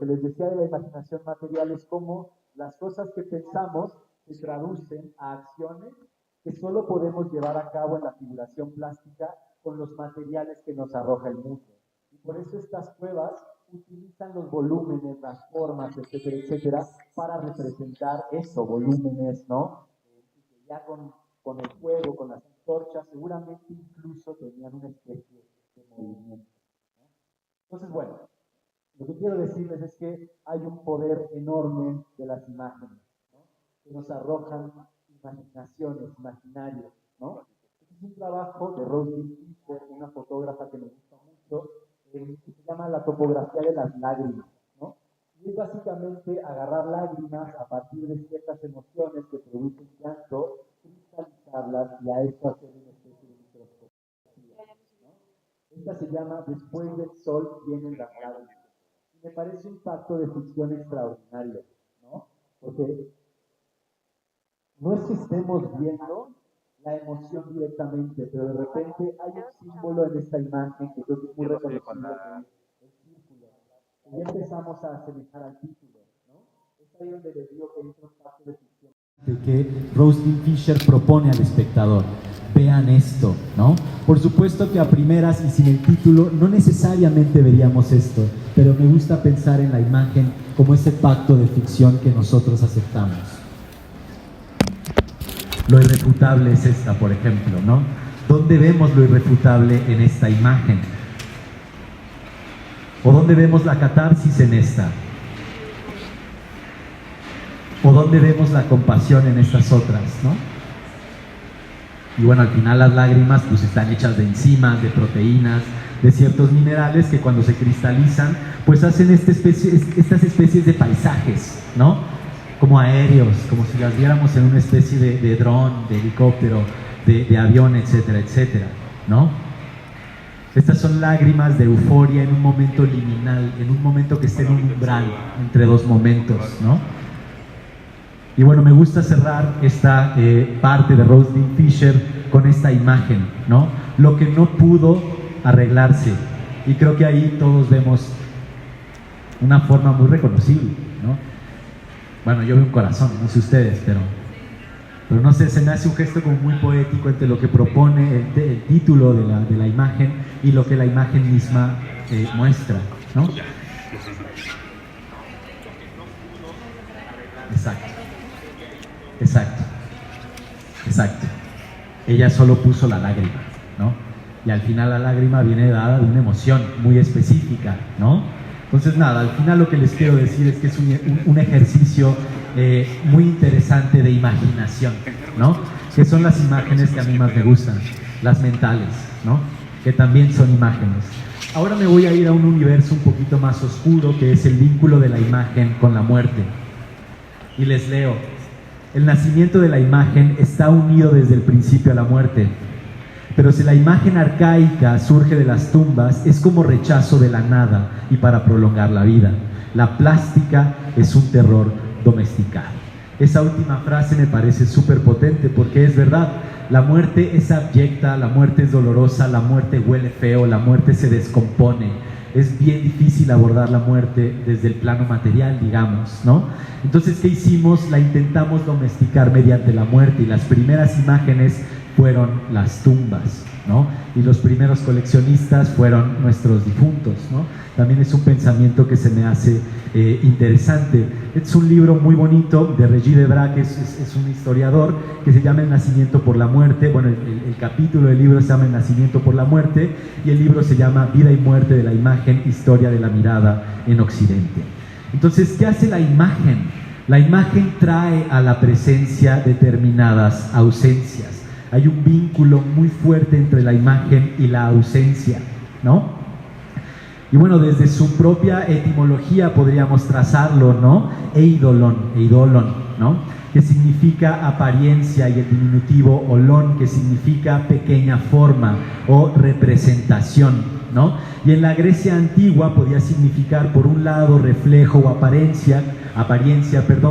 que les decía de la imaginación material es cómo las cosas que pensamos se traducen a acciones que solo podemos llevar a cabo en la figuración plástica con los materiales que nos arroja el mundo. Y por eso estas cuevas utilizan los volúmenes, las formas, etcétera, etcétera, para representar eso, volúmenes, ¿no? Ya con el fuego, con las antorchas, seguramente incluso tenían una especie de movimiento, ¿no? Entonces, bueno, lo que quiero decirles es que hay un poder enorme de las imágenes, ¿no? Que nos arrojan imaginaciones, imaginarios, ¿no? Este es un trabajo de Rosalind Fisher, una fotógrafa que me gusta mucho, que se llama La topografía de las lágrimas, ¿no? Y es básicamente agarrar lágrimas a partir de ciertas emociones que producen llanto, cristalizarlas y a eso hacer una especie de microscopía, ¿no? Esta se llama Después del sol vienen las lágrimas. Y me parece un pacto de ficción extraordinario, ¿no? Porque no es que estemos viendo la emoción directamente, pero de repente hay un símbolo en esta imagen que creo que es muy reconocible, que es el círculo. Y ya empezamos a asemejar al título, ¿no? Es ahí donde les digo que entra un pacto de ficción. De que Rosalind Fisher propone al espectador. Vean esto, ¿no? Por supuesto que a primeras y sin el título no necesariamente veríamos esto, pero me gusta pensar en la imagen como ese pacto de ficción que nosotros aceptamos. Lo irrefutable es esta, por ejemplo, ¿no? ¿Dónde vemos lo irrefutable en esta imagen? ¿O dónde vemos la catarsis en esta? ¿O dónde vemos la compasión en estas otras, no? Y bueno, al final las lágrimas pues están hechas de enzimas, de proteínas, de ciertos minerales que cuando se cristalizan pues hacen estas especies de paisajes, ¿no? Como aéreos, como si las viéramos en una especie de dron, de helicóptero, de avión, etcétera, etcétera, ¿no? Estas son lágrimas de euforia en un momento liminal, en un momento que esté en un umbral entre dos momentos, ¿no? Y bueno, me gusta cerrar esta parte de Rosalind Fisher con esta imagen, ¿no? Lo que no pudo arreglarse. Y creo que ahí todos vemos una forma muy reconocible, ¿no? Bueno, yo veo un corazón, no sé ustedes, pero no sé, se me hace un gesto como muy poético entre lo que propone el título de la imagen y lo que la imagen misma muestra, ¿no? Exacto. Exacto, exacto. Ella solo puso la lágrima, ¿no? Y al final la lágrima viene dada de una emoción muy específica, ¿no? Entonces nada, al final lo que les quiero decir es que es un ejercicio muy interesante de imaginación, ¿no? Que son las imágenes que a mí más me gustan, las mentales, ¿no? Que también son imágenes. Ahora me voy a ir a un universo un poquito más oscuro, que es el vínculo de la imagen con la muerte. Y les leo. El nacimiento de la imagen está unido desde el principio a la muerte. Pero si la imagen arcaica surge de las tumbas, es como rechazo de la nada y para prolongar la vida. La plástica es un terror domesticado. Esa última frase me parece súper potente porque es verdad. La muerte es abyecta, la muerte es dolorosa, la muerte huele feo, la muerte se descompone. Es bien difícil abordar la muerte desde el plano material, digamos, ¿no? Entonces, ¿qué hicimos? La intentamos domesticar mediante la muerte y las primeras imágenes fueron las tumbas, ¿no? Y los primeros coleccionistas fueron nuestros difuntos, ¿no? También es un pensamiento que se me hace interesante. Es un libro muy bonito de Regis Debray, que es un historiador, que se llama El nacimiento por la muerte. Bueno, el capítulo del libro se llama El nacimiento por la muerte y el libro se llama Vida y muerte de la imagen, historia de la mirada en Occidente. Entonces, ¿qué hace la imagen? La imagen trae a la presencia determinadas ausencias. Hay un vínculo muy fuerte entre la imagen y la ausencia, ¿no? Y bueno, desde su propia etimología podríamos trazarlo, ¿no? Eidolon, ¿no? Que significa apariencia, y el diminutivo olón, que significa pequeña forma o representación, ¿no? Y en la Grecia antigua podía significar, por un lado, reflejo o apariencia,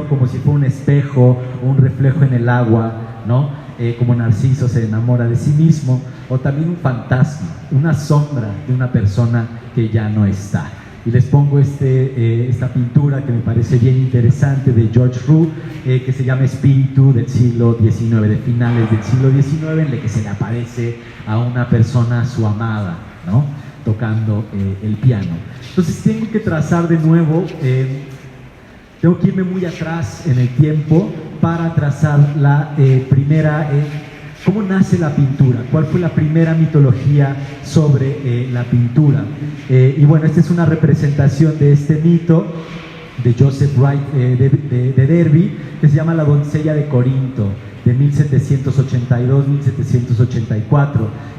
como si fuera un espejo o un reflejo en el agua, ¿no? Como Narciso se enamora de sí mismo, o también un fantasma, una sombra de una persona que ya no está. Y les pongo esta pintura que me parece bien interesante de George Roux, que se llama Espíritu del siglo XIX, de finales del siglo XIX, en el que se le aparece a una persona, su amada, ¿no? Tocando el piano. Entonces tengo que trazar de nuevo, tengo que irme muy atrás en el tiempo para trazar la primera... ¿Cómo nace la pintura? ¿Cuál fue la primera mitología sobre la pintura? Y bueno, esta es una representación de este mito de Joseph Wright de Derby, que se llama La doncella de Corinto, de 1782-1784.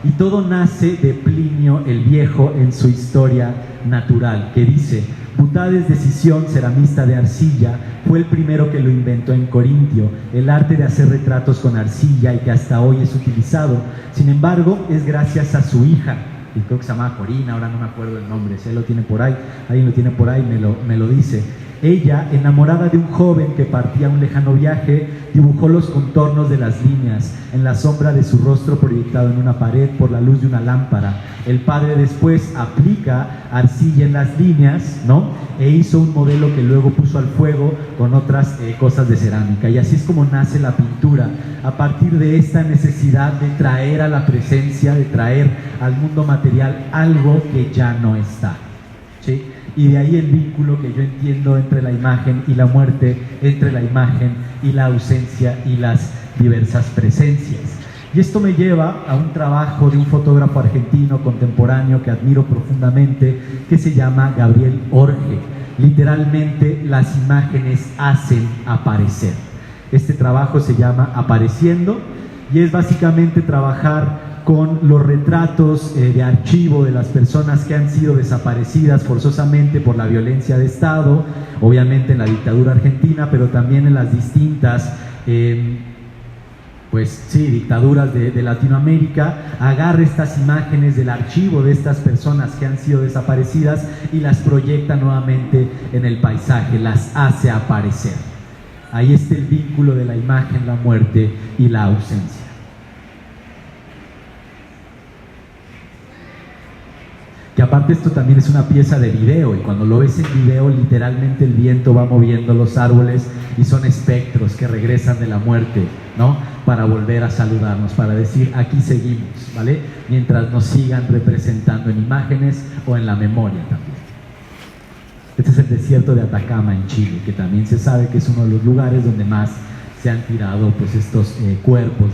Y todo nace de Plinio el Viejo en su Historia Natural, que dice: Butades de Sición, ceramista de arcilla, fue el primero que lo inventó en Corintio, el arte de hacer retratos con arcilla y que hasta hoy es utilizado. Sin embargo, es gracias a su hija, y creo que se llamaba Corina, ahora no me acuerdo el nombre, si él lo tiene por ahí, alguien lo tiene por ahí, me lo dice. Ella, enamorada de un joven que partía a un lejano viaje, dibujó los contornos de las líneas en la sombra de su rostro proyectado en una pared por la luz de una lámpara. El padre después aplica arcilla en las líneas, ¿no? E hizo un modelo que luego puso al fuego con otras cosas de cerámica. Y así es como nace la pintura, a partir de esta necesidad de traer a la presencia, de traer al mundo material algo que ya no está, ¿sí? Y de ahí el vínculo que yo entiendo entre la imagen y la muerte, entre la imagen y la ausencia y las diversas presencias. Y esto me lleva a un trabajo de un fotógrafo argentino contemporáneo que admiro profundamente, que se llama Gabriel Orge. Literalmente, las imágenes hacen aparecer. Este trabajo se llama Apareciendo y es básicamente trabajar con los retratos de archivo de las personas que han sido desaparecidas forzosamente por la violencia de Estado, obviamente en la dictadura argentina, pero también en las distintas dictaduras de Latinoamérica. Agarra estas imágenes del archivo de estas personas que han sido desaparecidas y las proyecta nuevamente en el paisaje, las hace aparecer. Ahí está el vínculo de la imagen, la muerte y la ausencia. Que aparte esto también es una pieza de video, y cuando lo ves en video literalmente el viento va moviendo los árboles y son espectros que regresan de la muerte, ¿no? Para volver a saludarnos, para decir aquí seguimos, ¿vale? Mientras nos sigan representando en imágenes o en la memoria también. Este es el desierto de Atacama en Chile, que también se sabe que es uno de los lugares donde más se han tirado pues estos cuerpos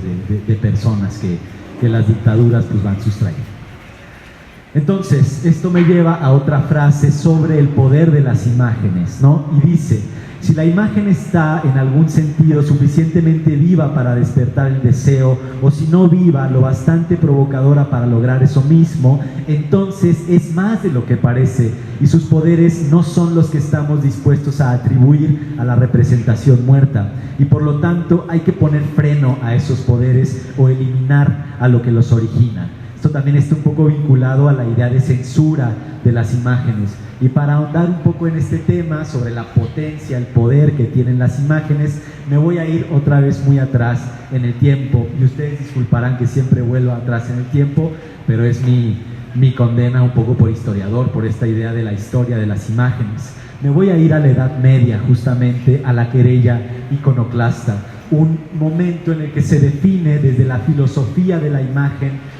de personas que las dictaduras pues van sustrayendo. Entonces, esto me lleva a otra frase sobre el poder de las imágenes, ¿no? Y dice: si la imagen está en algún sentido suficientemente viva para despertar el deseo, o si no viva, lo bastante provocadora para lograr eso mismo, entonces es más de lo que parece, y sus poderes no son los que estamos dispuestos a atribuir a la representación muerta, y por lo tanto hay que poner freno a esos poderes o eliminar a lo que los origina. Esto también está un poco vinculado a la idea de censura de las imágenes. Y para ahondar un poco en este tema sobre la potencia, el poder que tienen las imágenes, me voy a ir otra vez muy atrás en el tiempo. Y ustedes disculparán que siempre vuelvo atrás en el tiempo, pero es mi condena un poco por historiador, por esta idea de la historia de las imágenes. Me voy a ir a la Edad Media, justamente a la querella iconoclasta, un momento en el que se define desde la filosofía de la imagen,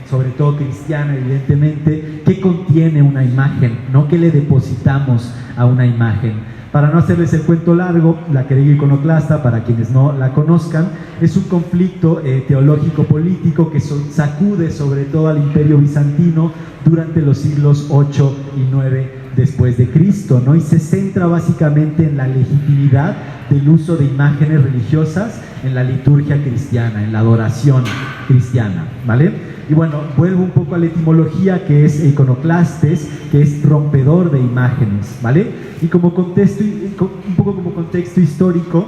sobre todo cristiana evidentemente, qué contiene una imagen, no qué le depositamos a una imagen. Para no hacerles el cuento largo, la querella iconoclasta, para quienes no la conozcan, es un conflicto teológico-político que sacude sobre todo al Imperio Bizantino durante los siglos 8 y 9 después de Cristo, ¿no? Y se centra básicamente en la legitimidad del uso de imágenes religiosas en la liturgia cristiana, en la adoración cristiana, ¿vale? Y bueno, vuelvo un poco a la etimología, que es iconoclastes, que es rompedor de imágenes, ¿vale? Y como contexto, un poco como contexto histórico,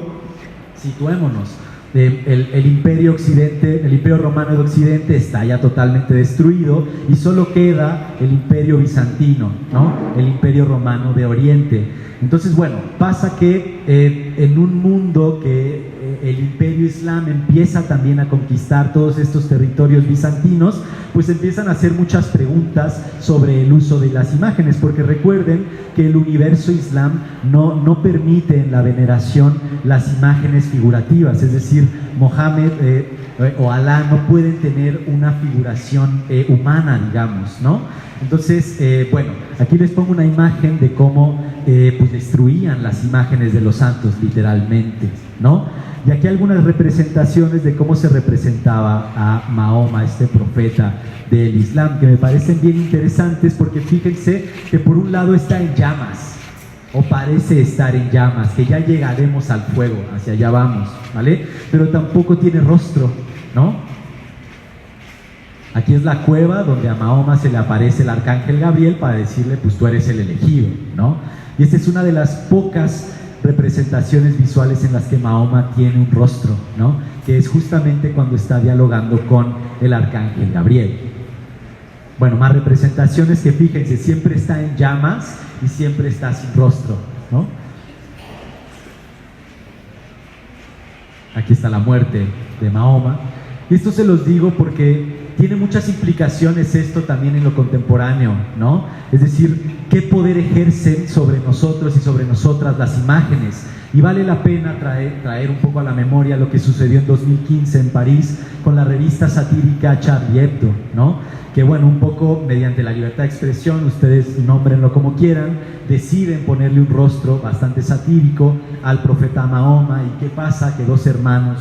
situémonos. El imperio occidente, el imperio romano de Occidente está ya totalmente destruido y solo queda el imperio bizantino, ¿no? El imperio romano de Oriente. Entonces, bueno, pasa que en un mundo que el imperio islam empieza también a conquistar todos estos territorios bizantinos, pues empiezan a hacer muchas preguntas sobre el uso de las imágenes, porque recuerden que el universo islam no permite en la veneración las imágenes figurativas, es decir, Mohammed o Alá no pueden tener una figuración humana, digamos, ¿no? Entonces, bueno, aquí les pongo una imagen de cómo pues destruían las imágenes de los santos, literalmente, ¿no? Y aquí algunas representaciones de cómo se representaba a Mahoma, este profeta del Islam, que me parecen bien interesantes, porque fíjense que por un lado está en llamas, o parece estar en llamas, que ya llegaremos al fuego, hacia allá vamos, ¿vale? Pero tampoco tiene rostro, ¿no? Aquí es la cueva donde a Mahoma se le aparece el arcángel Gabriel para decirle, pues tú eres el elegido, ¿no? Y esta es una de las pocas representaciones visuales en las que Mahoma tiene un rostro, ¿no? Que es justamente cuando está dialogando con el arcángel Gabriel. Bueno, más representaciones que fíjense, siempre está en llamas y siempre está sin rostro, ¿no? Aquí está la muerte de Mahoma. Y esto se los digo porque tiene muchas implicaciones esto también en lo contemporáneo, ¿no? Es decir, qué poder ejercen sobre nosotros y sobre nosotras las imágenes. Y vale la pena traer un poco a la memoria lo que sucedió en 2015 en París con la revista satírica Charlie Hebdo, ¿no? Que bueno, un poco mediante la libertad de expresión, ustedes nómbrenlo como quieran, deciden ponerle un rostro bastante satírico al profeta Mahoma. ¿Y qué pasa? Que dos hermanos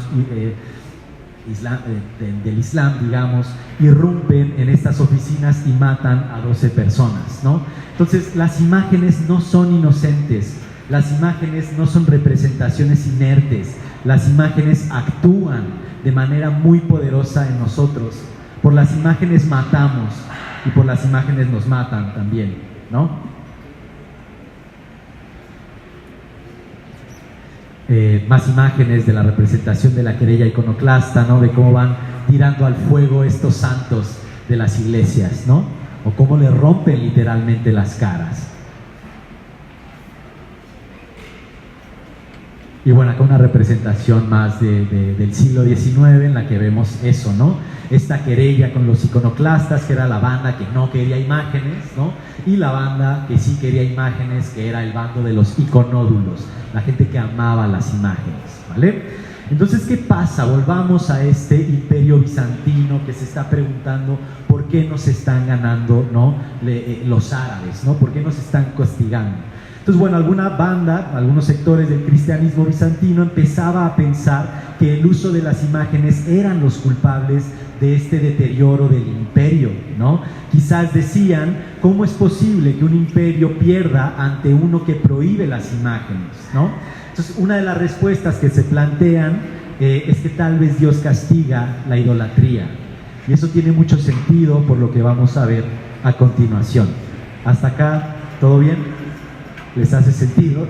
del Islam, digamos, irrumpen en estas oficinas y matan a 12 personas, ¿no? Entonces, las imágenes no son inocentes, las imágenes no son representaciones inertes, las imágenes actúan de manera muy poderosa en nosotros. Por las imágenes matamos y por las imágenes nos matan también, ¿no? Más imágenes de la representación de la querella iconoclasta, ¿no? De cómo van tirando al fuego estos santos de las iglesias, ¿no? O cómo le rompen literalmente las caras. Y bueno, acá una representación más del siglo XIX en la que vemos eso, ¿no? Esta querella con los iconoclastas, que era la banda que no quería imágenes, ¿no? Y la banda que sí quería imágenes, que era el bando de los iconódulos, la gente que amaba las imágenes, ¿vale? Entonces, ¿qué pasa? Volvamos a este imperio bizantino que se está preguntando por qué nos están ganando, ¿no? Los árabes, ¿no? ¿Por qué nos están castigando? Entonces, bueno, alguna banda, algunos sectores del cristianismo bizantino empezaba a pensar que el uso de las imágenes eran los culpables de este deterioro del imperio, ¿no? Quizás decían, ¿cómo es posible que un imperio pierda ante uno que prohíbe las imágenes, ¿no? Entonces, una de las respuestas que se plantean es que tal vez Dios castiga la idolatría. Y eso tiene mucho sentido por lo que vamos a ver a continuación. ¿Hasta acá todo bien? ¿Les hace sentido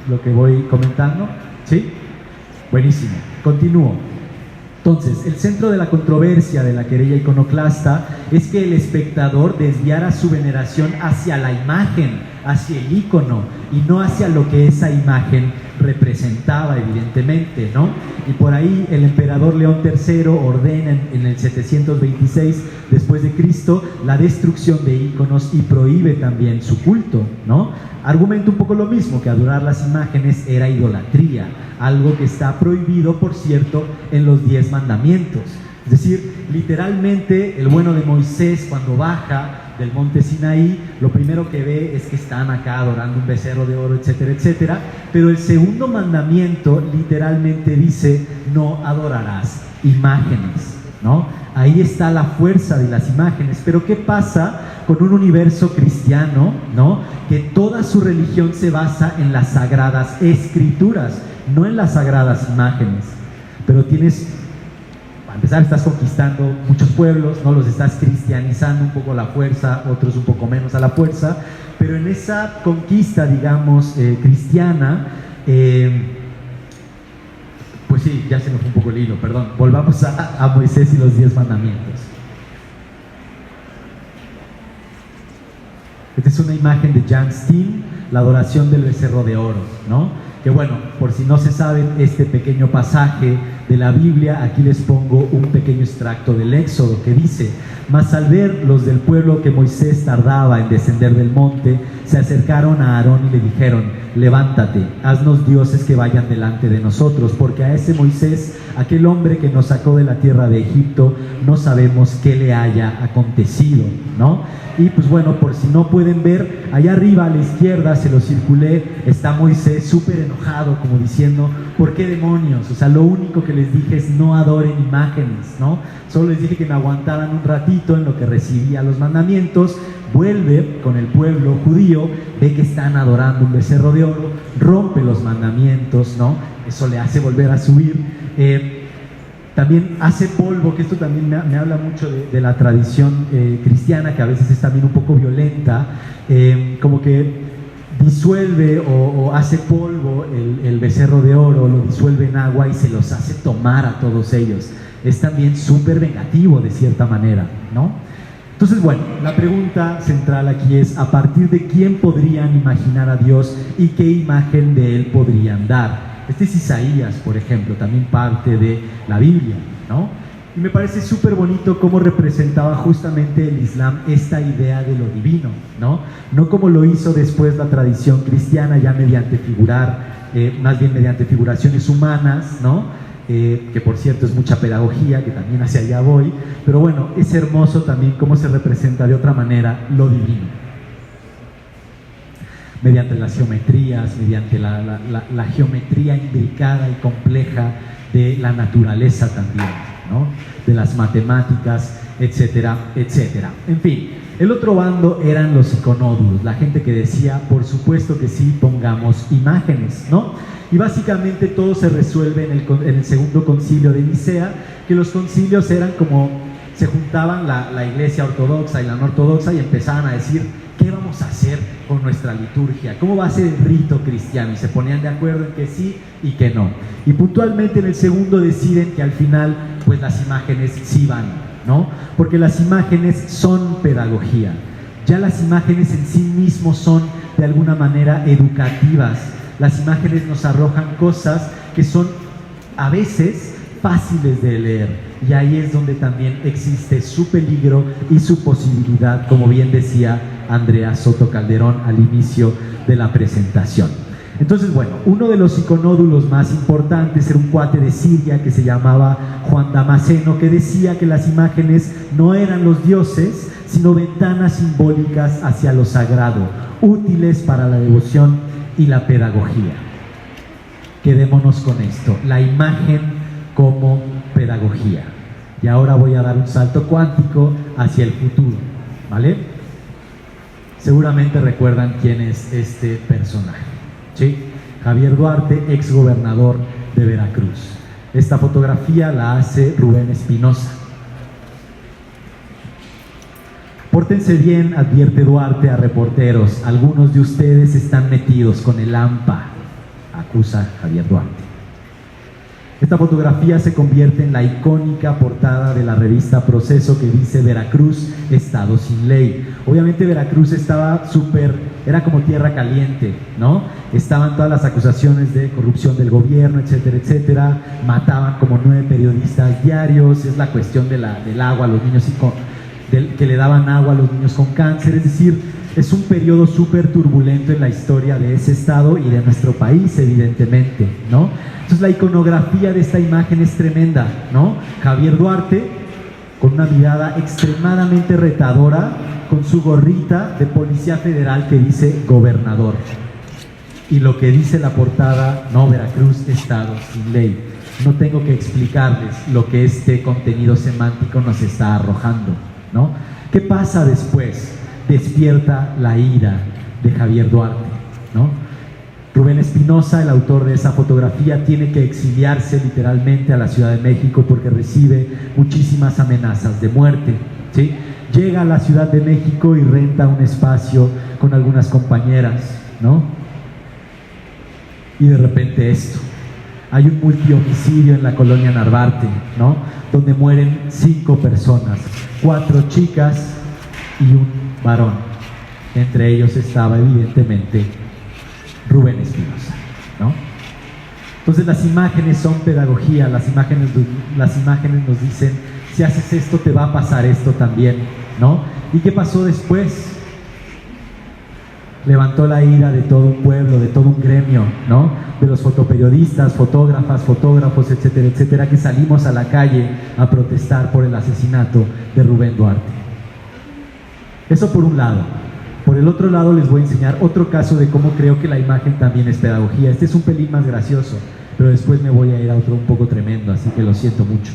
lo que voy comentando? ¿Sí? Buenísimo. Continúo. Entonces, el centro de la controversia de la querella iconoclasta es que el espectador desviara su veneración hacia la imagen, hacia el ícono, y no hacia lo que esa imagen representaba, evidentemente, ¿no? Y por ahí el emperador León III ordena en el 726 después de Cristo la destrucción de íconos y prohíbe también su culto, ¿no? Argumenta un poco lo mismo, que adorar las imágenes era idolatría, algo que está prohibido, por cierto, en los 10 mandamientos. Es decir, literalmente el bueno de Moisés, cuando baja del monte Sinaí, lo primero que ve es que están acá adorando un becerro de oro, etcétera, etcétera. Pero el segundo mandamiento literalmente dice, no adorarás imágenes, ¿no? Ahí está la fuerza de las imágenes. Pero ¿qué pasa con un universo cristiano, ¿no? Que toda su religión se basa en las sagradas escrituras, no en las sagradas imágenes. Pero para empezar, estás conquistando muchos pueblos, ¿no? Los estás cristianizando un poco a la fuerza, otros un poco menos a la fuerza, pero en esa conquista, digamos, cristiana, pues sí, ya se me fue un poco el hilo, perdón. Volvamos a Moisés y los 10 mandamientos. Esta es una imagen de Jan Steen, la adoración del becerro de oro, ¿no? Que bueno, por si no se saben este pequeño pasaje de la Biblia, aquí les pongo un pequeño extracto del Éxodo que dice: mas al ver los del pueblo que Moisés tardaba en descender del monte, se acercaron a Aarón y le dijeron: levántate, haznos dioses que vayan delante de nosotros, porque a ese Moisés, aquel hombre que nos sacó de la tierra de Egipto, no sabemos qué le haya acontecido, ¿no? Y pues bueno, por si no pueden ver, allá arriba a la izquierda, se lo circulé, está Moisés súper enojado, como diciendo: ¿por qué demonios? O sea, lo único que les dije es no adoren imágenes, ¿no? Solo les dije que me aguantaran un ratito en lo que recibía los mandamientos. Vuelve con el pueblo judío, ve que están adorando un becerro de oro, rompe los mandamientos, ¿no? Eso le hace volver a subir. También hace polvo, que esto también me habla mucho de la tradición cristiana, que a veces es también un poco violenta, como que disuelve o hace polvo el becerro de oro, lo disuelve en agua y se los hace tomar a todos ellos. Es también súper vengativo de cierta manera, ¿no? Entonces, bueno, la pregunta central aquí es: ¿a partir de quién podrían imaginar a Dios y qué imagen de Él podrían dar? Este es Isaías, por ejemplo, también parte de la Biblia, ¿no? Y me parece súper bonito cómo representaba justamente el Islam esta idea de lo divino, ¿no? No como lo hizo después la tradición cristiana, ya mediante más bien mediante figuraciones humanas, ¿no? Que por cierto es mucha pedagogía, que también hacia allá voy, pero bueno, es hermoso también cómo se representa de otra manera lo divino, mediante las geometrías, mediante la geometría imbricada y compleja de la naturaleza también, ¿no? De las matemáticas, etcétera, etcétera. En fin, el otro bando eran los iconódulos, la gente que decía: por supuesto que sí, pongamos imágenes, ¿no? Y básicamente todo se resuelve en el segundo concilio de Nicea, que los concilios eran como, se juntaban la iglesia ortodoxa y la no ortodoxa y empezaban a decir: ¿qué vamos a hacer con nuestra liturgia? ¿Cómo va a ser el rito cristiano? Y se ponían de acuerdo en que sí y que no. Y puntualmente en el segundo deciden que al final, pues las imágenes sí van, ¿no? Porque las imágenes son pedagogía. Ya las imágenes en sí mismos son de alguna manera educativas. Las imágenes nos arrojan cosas que son a veces fáciles de leer, y ahí es donde también existe su peligro y su posibilidad, como bien decía Andrea Soto Calderón al inicio de la presentación. Entonces, bueno, uno de los iconódulos más importantes era un cuate de Siria que se llamaba Juan Damasceno, que decía que las imágenes no eran los dioses, sino ventanas simbólicas hacia lo sagrado, útiles para la devoción y la pedagogía. Quedémonos con esto, la imagen como pedagogía. Y ahora voy a dar un salto cuántico hacia el futuro, ¿vale? Seguramente recuerdan quién es este personaje, ¿sí? Javier Duarte, ex gobernador de Veracruz. Esta fotografía la hace Rubén Espinosa. Pórtense bien, advierte Duarte a reporteros, algunos de ustedes están metidos con el AMPA, acusa Javier Duarte. Esta fotografía se convierte en la icónica portada de la revista Proceso, que dice: Veracruz, estado sin ley. Obviamente Veracruz era como tierra caliente, ¿no? Estaban todas las acusaciones de corrupción del gobierno, etcétera, etcétera. Mataban como 9 periodistas diarios. Es la cuestión del agua a los niños que le daban agua a los niños con cáncer. Es decir, es un periodo súper turbulento en la historia de ese estado y de nuestro país, evidentemente, ¿no? Entonces la iconografía de esta imagen es tremenda, ¿no? Javier Duarte con una mirada extremadamente retadora, con su gorrita de policía federal que dice gobernador. Y lo que dice la portada: no, Veracruz, estado sin ley. No tengo que explicarles lo que este contenido semántico nos está arrojando, ¿no? ¿Qué pasa después? Despierta la ira de Javier Duarte, ¿no? Rubén Espinosa, el autor de esa fotografía, tiene que exiliarse literalmente a la Ciudad de México porque recibe muchísimas amenazas de muerte, ¿sí? Llega a la Ciudad de México y renta un espacio con algunas compañeras, ¿no? Y de repente esto. Hay un multihomicidio en la colonia Narvarte, ¿no? Donde mueren 5 personas, 4 chicas y un varón. Entre ellos estaba evidentemente Rubén Espinosa, ¿no? Entonces las imágenes son pedagogía, las imágenes nos dicen, si haces esto te va a pasar esto también, ¿no? ¿Y qué pasó después? Levantó la ira de todo un pueblo, de todo un gremio, ¿no? De los fotoperiodistas, fotógrafas, fotógrafos, etcétera, etcétera, que salimos a la calle a protestar por el asesinato de Rubén Duarte. Eso por un lado. Por el otro lado les voy a enseñar otro caso de cómo creo que la imagen también es pedagogía. Este es un pelín más gracioso, pero después me voy a ir a otro un poco tremendo, así que lo siento mucho.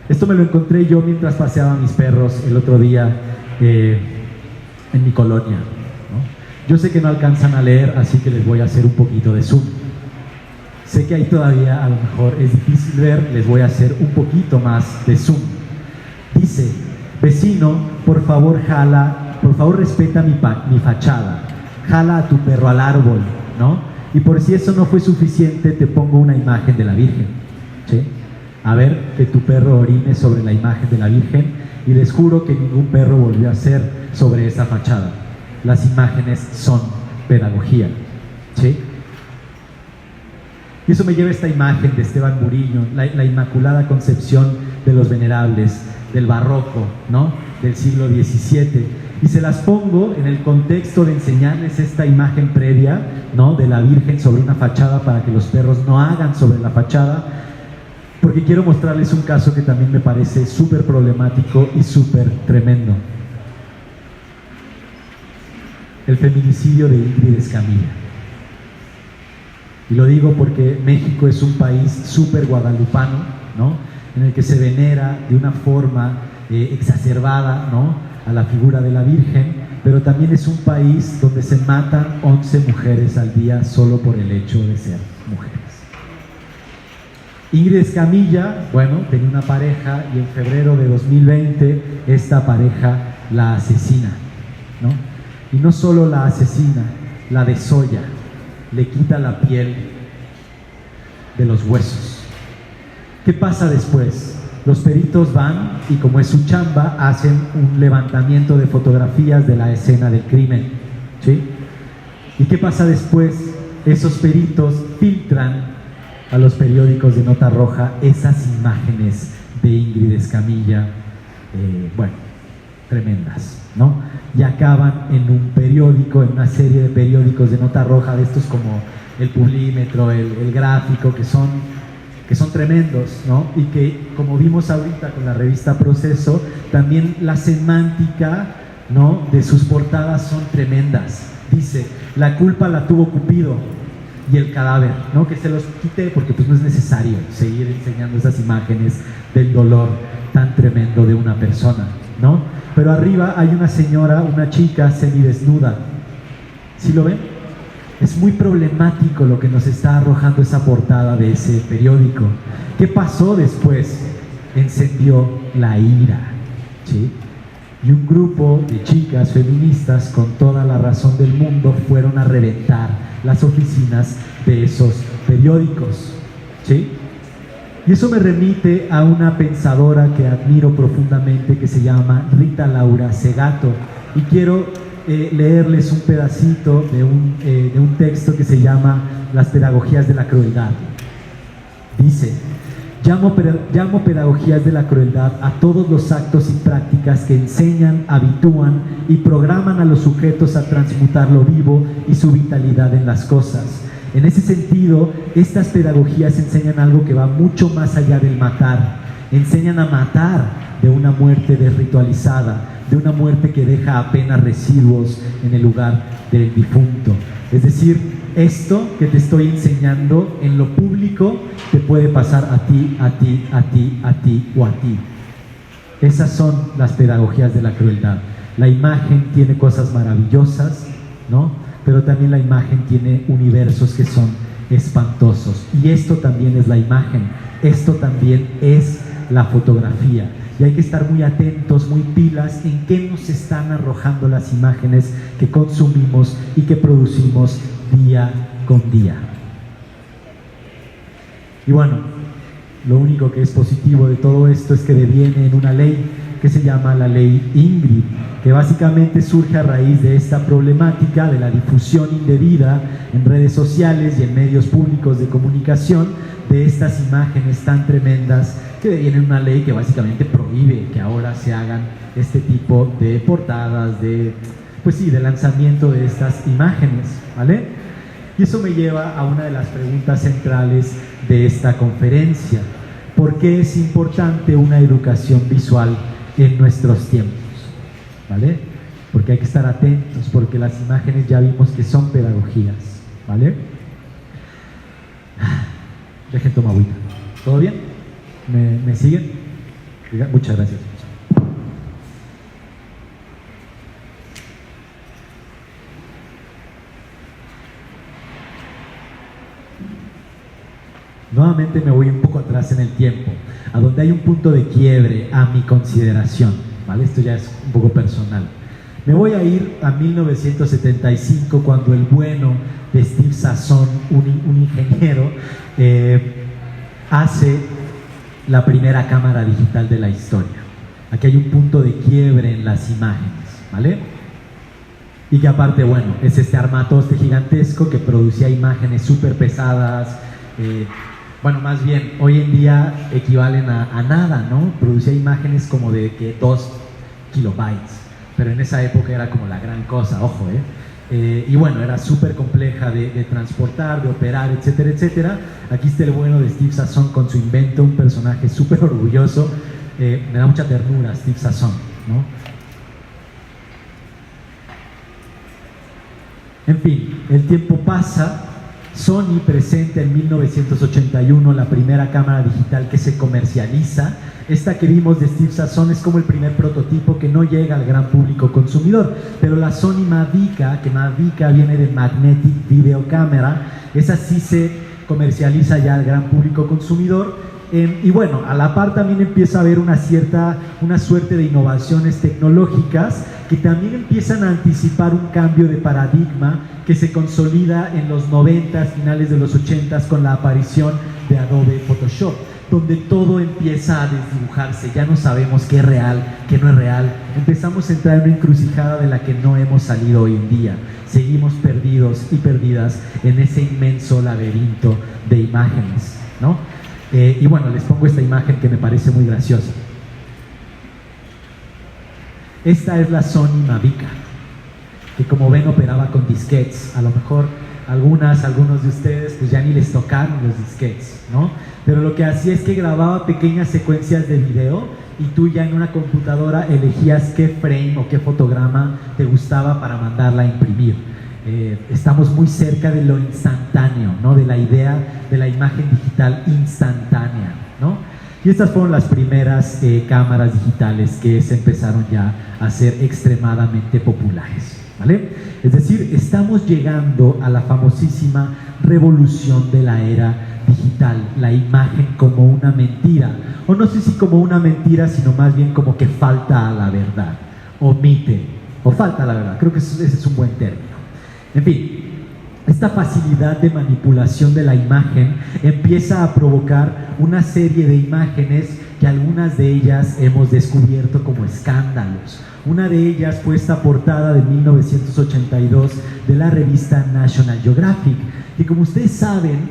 Esto me lo encontré yo mientras paseaba a mis perros el otro día en mi colonia, ¿no? Yo sé que no alcanzan a leer, así que les voy a hacer un poquito de zoom. Sé que ahí todavía a lo mejor es difícil ver, les voy a hacer un poquito más de zoom. Dice, vecino, por favor respeta mi fachada, jala a tu perro al árbol, ¿no? Y por si eso no fue suficiente, te pongo una imagen de la Virgen, ¿sí? A ver, que tu perro orine sobre la imagen de la Virgen, y les juro que ningún perro volvió a hacer sobre esa fachada. Las imágenes son pedagogía, ¿sí? Y eso me lleva a esta imagen de Esteban Murillo, la Inmaculada Concepción de los Venerables, del barroco, ¿no? Del siglo XVII. Y se las pongo en el contexto de enseñarles esta imagen previa, ¿no? De la Virgen sobre una fachada para que los perros no hagan sobre la fachada, porque quiero mostrarles un caso que también me parece súper problemático y súper tremendo. El feminicidio de Ingrid Escamilla. Y lo digo porque México es un país súper guadalupano, ¿no? En el que se venera de una forma exacerbada, ¿no? A la figura de la Virgen, pero también es un país donde se matan 11 mujeres al día solo por el hecho de ser mujeres. Ingrid Escamilla, bueno, tenía una pareja y en febrero de 2020 esta pareja la asesina, ¿no? Y no solo la asesina, la desolla, le quita la piel de los huesos. ¿Qué pasa después? Los peritos van y, como es su chamba, hacen un levantamiento de fotografías de la escena del crimen, ¿sí? ¿Y qué pasa después? Esos peritos filtran a los periódicos de nota roja esas imágenes de Ingrid Escamilla, bueno, tremendas, ¿no? Y acaban en un periódico, en una serie de periódicos de nota roja, de estos como el Pulímetro, el Gráfico, que son tremendos, ¿no? Y que, como vimos ahorita con la revista Proceso, también la semántica, ¿no? De sus portadas son tremendas. Dice, la culpa la tuvo Cupido y el cadáver, ¿no? Que se los quité porque pues no es necesario seguir enseñando esas imágenes del dolor tan tremendo de una persona, ¿no? Pero arriba hay una señora, una chica semidesnuda. ¿Sí lo ven? Es muy problemático lo que nos está arrojando esa portada de ese periódico. ¿Qué pasó después? Encendió la ira, ¿sí? Y un grupo de chicas feministas con toda la razón del mundo fueron a reventar las oficinas de esos periódicos, ¿sí? Y eso me remite a una pensadora que admiro profundamente que se llama Rita Laura Segato, y quiero leerles un pedacito de un texto que se llama Las pedagogías de la crueldad. Dice, llamo pedagogías de la crueldad a todos los actos y prácticas que enseñan, habitúan y programan a los sujetos a transmutar lo vivo y su vitalidad en las cosas. En ese sentido, estas pedagogías enseñan algo que va mucho más allá del matar. Enseñan a matar de una muerte desritualizada, de una muerte que deja apenas residuos en el lugar del difunto. Es decir, esto que te estoy enseñando en lo público te puede pasar a ti, a ti, a ti, a ti o a ti. Esas son las pedagogías de la crueldad. La imagen tiene cosas maravillosas, ¿no? Pero también la imagen tiene universos que son espantosos. Y esto también es la imagen, esto también es la fotografía. Y hay que estar muy atentos, muy pilas en qué nos están arrojando las imágenes que consumimos y que producimos día con día. Y bueno, lo único que es positivo de todo esto es que deviene en una ley que se llama la ley Ingrid, que básicamente surge a raíz de esta problemática de la difusión indebida en redes sociales y en medios públicos de comunicación de estas imágenes tan tremendas, que viene una ley que básicamente prohíbe que ahora se hagan este tipo de portadas, de lanzamiento de estas imágenes, ¿vale? Y eso me lleva a una de las preguntas centrales de esta conferencia. ¿Por qué es importante una educación visual en nuestros tiempos? ¿Vale? Porque hay que estar atentos, porque las imágenes ya vimos que son pedagogías, ¿vale? Dejen tomar agüita. ¿Todo bien? ¿Me siguen? Muchas gracias. Nuevamente me voy un poco atrás en el tiempo, a donde hay un punto de quiebre a mi consideración, ¿vale? Esto ya es un poco personal. Me voy a ir a 1975, cuando el bueno de Steve Sasson, un ingeniero, hace la primera cámara digital de la historia. Aquí hay un punto de quiebre en las imágenes, ¿vale? Y que aparte, bueno, es este armatoste gigantesco que producía imágenes súper pesadas, bueno, más bien, hoy en día equivalen a nada, ¿no? Producía imágenes como de que 2 kilobytes, pero en esa época era como la gran cosa, ojo, y bueno, era súper compleja de transportar, de operar, etcétera, etcétera. Aquí está el bueno de Steve Sasson con su invento, un personaje súper orgulloso, me da mucha ternura Steve Sasson, ¿no? En fin, el tiempo pasa. Sony presenta en 1981 la primera cámara digital que se comercializa. Esta que vimos de Steve Sasson es como el primer prototipo que no llega al gran público consumidor, pero la Sony Mavica, que Mavica viene de Magnetic Video Camera, esa sí se comercializa ya al gran público consumidor. Y bueno, a la par también empieza a haber una suerte de innovaciones tecnológicas que también empiezan a anticipar un cambio de paradigma que se consolida en los 90s, finales de los 80s, con la aparición de Adobe Photoshop, donde todo empieza a desdibujarse, ya no sabemos qué es real, qué no es real, empezamos a entrar en una encrucijada de la que no hemos salido hoy en día, seguimos perdidos y perdidas en ese inmenso laberinto de imágenes, ¿no? Y bueno, les pongo esta imagen que me parece muy graciosa. Esta es la Sony Mavica, que como ven operaba con disquetes. A lo mejor algunos de ustedes pues ya ni les tocaron los disquetes, ¿no? Pero lo que hacía es que grababa pequeñas secuencias de video y tú ya en una computadora elegías qué frame o qué fotograma te gustaba para mandarla a imprimir. Estamos muy cerca de lo instantáneo, ¿no? De la idea de la imagen digital instantánea, ¿no? Y estas fueron las primeras cámaras digitales que se empezaron ya a ser extremadamente populares, ¿vale? Es decir, estamos llegando a la famosísima revolución de la era digital, la imagen como una mentira, o no sé si como una mentira, sino más bien como que falta a la verdad, omite, o falta a la verdad, creo que ese es un buen término. En fin, esta facilidad de manipulación de la imagen empieza a provocar una serie de imágenes que algunas de ellas hemos descubierto como escándalos. Una de ellas fue esta portada de 1982 de la revista National Geographic, que como ustedes saben,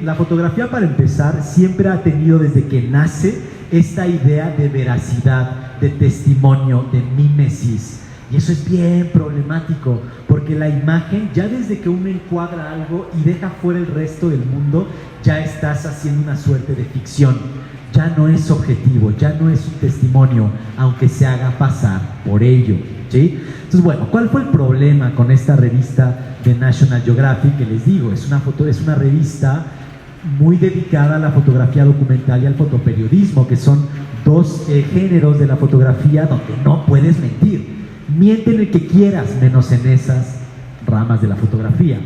la fotografía, para empezar, siempre ha tenido desde que nace esta idea de veracidad, de testimonio, de mímesis. Y eso es bien problemático, porque la imagen, ya desde que uno encuadra algo y deja fuera el resto del mundo, ya estás haciendo una suerte de ficción. Ya no es objetivo, ya no es un testimonio, aunque se haga pasar por ello, ¿sí? Entonces, bueno, ¿cuál fue el problema con esta revista de National Geographic? Que les digo, es una revista muy dedicada a la fotografía documental y al fotoperiodismo, que son dos géneros de la fotografía donde no puedes mentir. Miente en el que quieras, menos en esas ramas de la fotografía.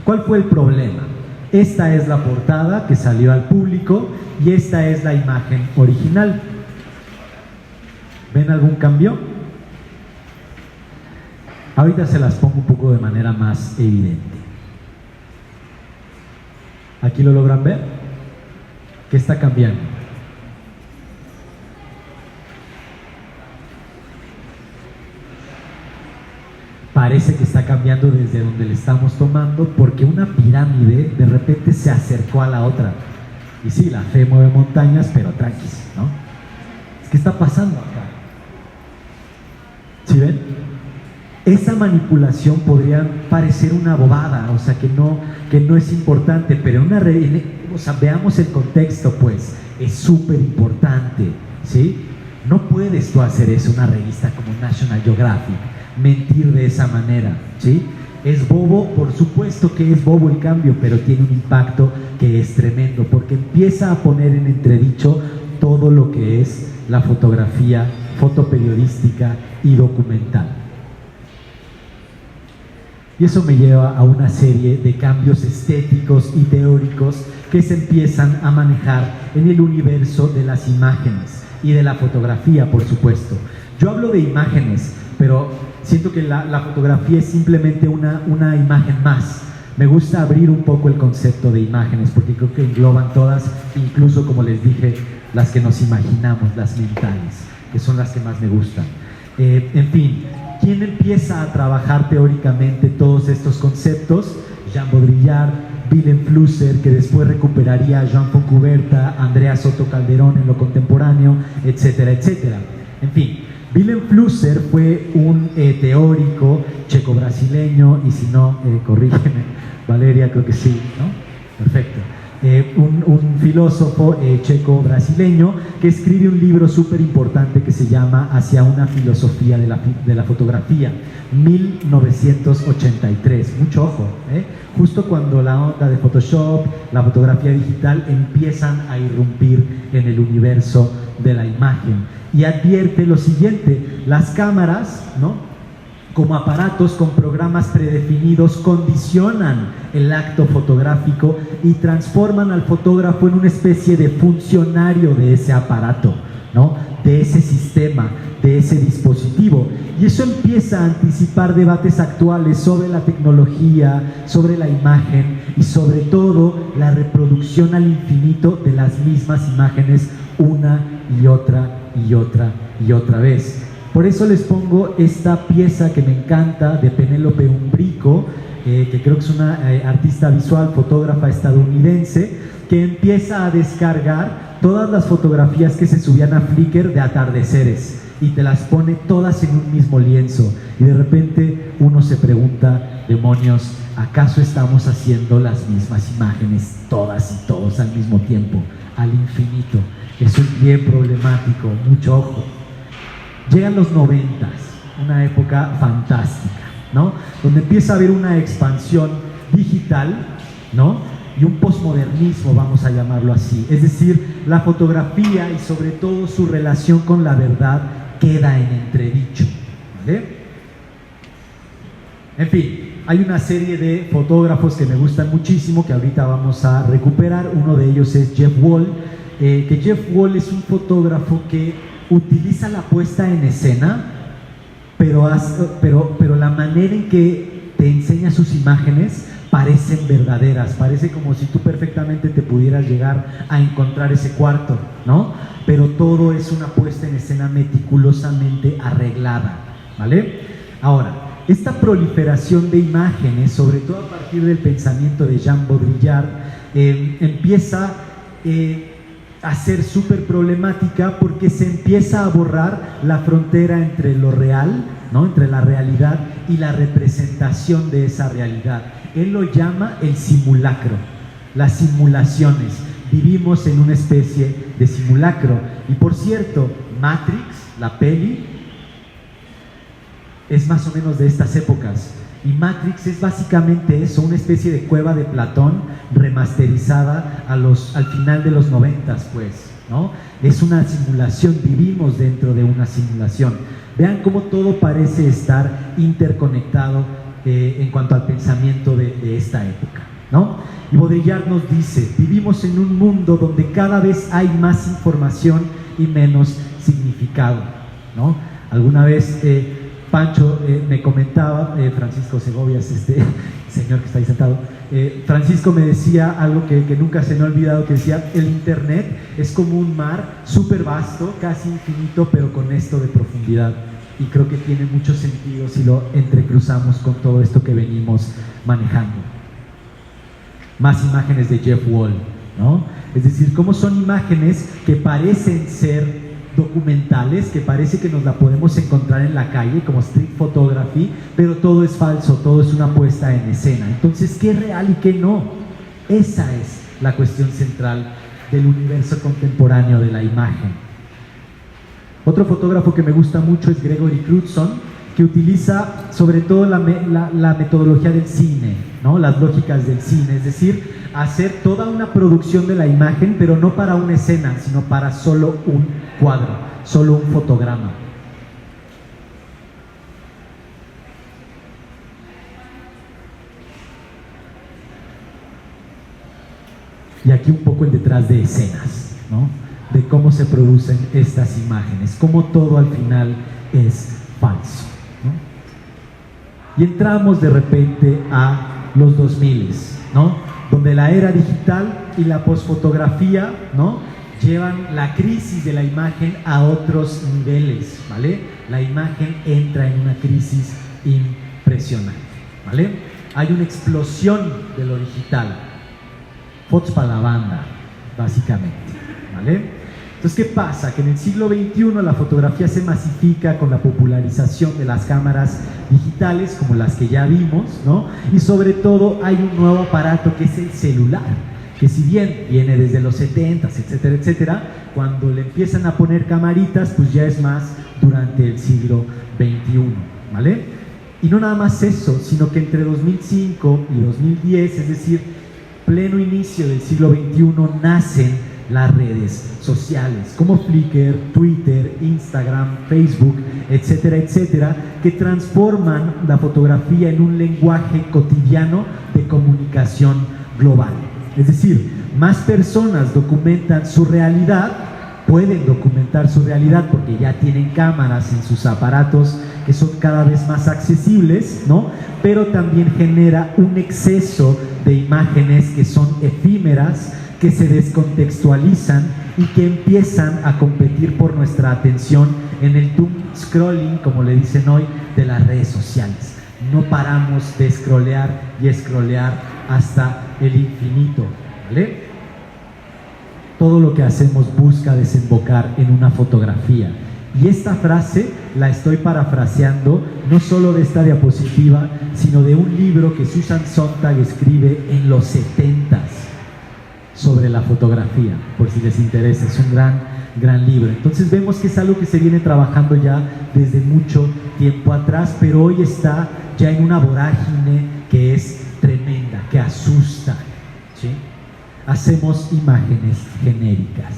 ¿Cuál fue el problema? Esta es la portada que salió al público y esta es la imagen original. ¿Ven algún cambio? Ahorita se las pongo un poco de manera más evidente. ¿Aquí lo logran ver? ¿Qué está cambiando? parece que está cambiando desde donde le estamos tomando, porque una pirámide de repente se acercó a la otra. Y sí, la fe mueve montañas, pero tranquis, ¿no? ¿Qué está pasando acá? ¿Sí ven? Esa manipulación podría parecer una bobada, o sea, que no es importante, pero o sea, veamos el contexto, pues, es súper importante, ¿sí? No puedes tú hacer eso, una revista como National Geographic, mentir de esa manera, ¿sí? Es bobo, por supuesto que es bobo el cambio, pero tiene un impacto que es tremendo, porque empieza a poner en entredicho todo lo que es la fotografía, fotoperiodística y documental. Y eso me lleva a una serie de cambios estéticos y teóricos que se empiezan a manejar en el universo de las imágenes y de la fotografía, por supuesto. Yo hablo de imágenes, pero siento que la fotografía es simplemente una imagen más. Me gusta abrir un poco el concepto de imágenes porque creo que engloban todas, incluso, como les dije, las que nos imaginamos, las mentales, que son las que más me gustan. En fin, ¿quién empieza a trabajar teóricamente todos estos conceptos? Jean Baudrillard, Willem Flusser, que después recuperaría a Jean Fontcuberta, Andrea Soto Calderón en lo contemporáneo, etcétera, etcétera. En fin, Willem Flusser fue un teórico checo-brasileño, y si no, corrígeme, Valeria, creo que sí, ¿no? Perfecto. Un filósofo checo-brasileño que escribe un libro súper importante que se llama Hacia una filosofía de la fotografía, 1983. Mucho ojo, justo cuando la onda de Photoshop, la fotografía digital empiezan a irrumpir en el universo de la imagen. Y advierte lo siguiente: las cámaras, ¿no?, como aparatos con programas predefinidos, condicionan el acto fotográfico y transforman al fotógrafo en una especie de funcionario de ese aparato, ¿no?, de ese sistema, de ese dispositivo. Y eso empieza a anticipar debates actuales sobre la tecnología, sobre la imagen y sobre todo la reproducción al infinito de las mismas imágenes una y otra y otra y otra vez. Por eso les pongo esta pieza que me encanta de Penélope Umbrico, que creo que es una artista visual, fotógrafa estadounidense, que empieza a descargar todas las fotografías que se subían a Flickr de atardeceres y te las pone todas en un mismo lienzo. Y de repente uno se pregunta, demonios, ¿acaso estamos haciendo las mismas imágenes todas y todos al mismo tiempo, al infinito? Eso es bien problemático, mucho ojo. Llegan los 90s, una época fantástica, ¿no?, donde empieza a haber una expansión digital, ¿no?, y un posmodernismo, vamos a llamarlo así. Es decir, la fotografía y sobre todo su relación con la verdad queda en entredicho, ¿vale? En fin, hay una serie de fotógrafos que me gustan muchísimo, que ahorita vamos a recuperar. Uno de ellos es Jeff Wall, que Jeff Wall es un fotógrafo que utiliza la puesta en escena, pero la manera en que te enseña sus imágenes parecen verdaderas, parece como si tú perfectamente te pudieras llegar a encontrar ese cuarto, ¿no? Pero todo es una puesta en escena meticulosamente arreglada, ¿vale? Ahora, esta proliferación de imágenes, sobre todo a partir del pensamiento de Jean Baudrillard, empieza a ser súper problemática porque se empieza a borrar la frontera entre lo real, ¿no?, entre la realidad y la representación de esa realidad. Él lo llama el simulacro, las simulaciones. Vivimos en una especie de simulacro. Y por cierto, Matrix, la peli, es más o menos de estas épocas. Y Matrix es básicamente eso, una especie de cueva de Platón remasterizada al final de los 90s, pues, ¿no? Es una simulación, vivimos dentro de una simulación. Vean cómo todo parece estar interconectado en cuanto al pensamiento de esta época, ¿no? Y Baudrillard nos dice, vivimos en un mundo donde cada vez hay más información y menos significado, ¿no? Alguna vez Pancho me comentaba, Francisco Segovias, este señor que está ahí sentado, Francisco me decía algo que nunca se me ha olvidado, que decía, el internet es como un mar súper vasto, casi infinito, pero con esto de profundidad. y creo que tiene mucho sentido si lo entrecruzamos con todo esto que venimos manejando. Más imágenes de Jeff Wall, ¿no? Es decir, cómo son imágenes que parecen ser documentales, que parece que nos la podemos encontrar en la calle como street photography, pero todo es falso, todo es una puesta en escena. Entonces, ¿qué es real y qué no? Esa es la cuestión central del universo contemporáneo de la imagen. Otro fotógrafo que me gusta mucho es Gregory Crewdson, que utiliza sobre todo la metodología del cine, ¿no? Las lógicas del cine, es decir, hacer toda una producción de la imagen, pero no para una escena, sino para solo un cuadro, solo un fotograma. Y aquí un poco el detrás de escenas, ¿no? De cómo se producen estas imágenes, cómo todo al final es falso, ¿no? Y entramos de repente a los 2000, ¿no? Donde la era digital y la posfotografía, ¿no? Llevan la crisis de la imagen a otros niveles, ¿vale? La imagen entra en una crisis impresionante, ¿vale? Hay una explosión de lo digital, fotos para la banda, básicamente, ¿vale? Entonces, ¿qué pasa? Que en el siglo XXI la fotografía se masifica con la popularización de las cámaras digitales, como las que ya vimos, ¿no? Y sobre todo hay un nuevo aparato que es el celular, que si bien viene desde los 70s, etcétera, etcétera, cuando le empiezan a poner camaritas, pues ya es más durante el siglo XXI, ¿vale? Y no nada más eso, sino que entre 2005 y 2010, es decir, pleno inicio del siglo XXI, nacen las redes sociales como Flickr, Twitter, Instagram, Facebook, etcétera, etcétera, que transforman la fotografía en un lenguaje cotidiano de comunicación global. Es decir, más personas documentan su realidad, pueden documentar su realidad porque ya tienen cámaras en sus aparatos que son cada vez más accesibles, ¿no? Pero también genera un exceso de imágenes que son efímeras, que se descontextualizan y que empiezan a competir por nuestra atención en el doom scrolling, como le dicen hoy, de las redes sociales. No paramos de scrollear y scrollear hasta el infinito, ¿vale? Todo lo que hacemos busca desembocar en una fotografía. Y esta frase la estoy parafraseando no solo de esta diapositiva, sino de un libro que Susan Sontag escribe en los 70s sobre la fotografía, por si les interesa. Es un gran libro. Entonces vemos que es algo que se viene trabajando ya desde mucho tiempo atrás, pero hoy está ya en una vorágine que es tremenda, que asusta, ¿sí? Hacemos imágenes genéricas.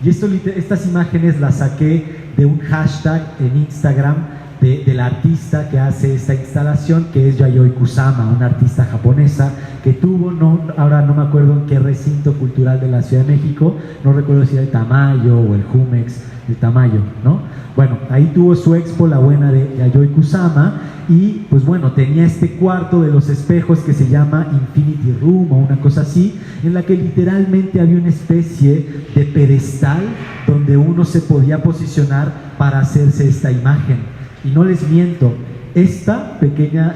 Y estas imágenes las saqué de un hashtag en Instagram de la artista que hace esta instalación, que es Yayoi Kusama, una artista japonesa que tuvo, ahora no me acuerdo en qué recinto cultural de la Ciudad de México, no recuerdo si era el Tamayo o el Jumex, el Tamayo, ¿no? Bueno, ahí tuvo su expo, la buena de Yayoi Kusama, y pues bueno, tenía este cuarto de los espejos que se llama Infinity Room o una cosa así, en la que literalmente había una especie de pedestal donde uno se podía posicionar para hacerse esta imagen. Y no les miento, esta pequeña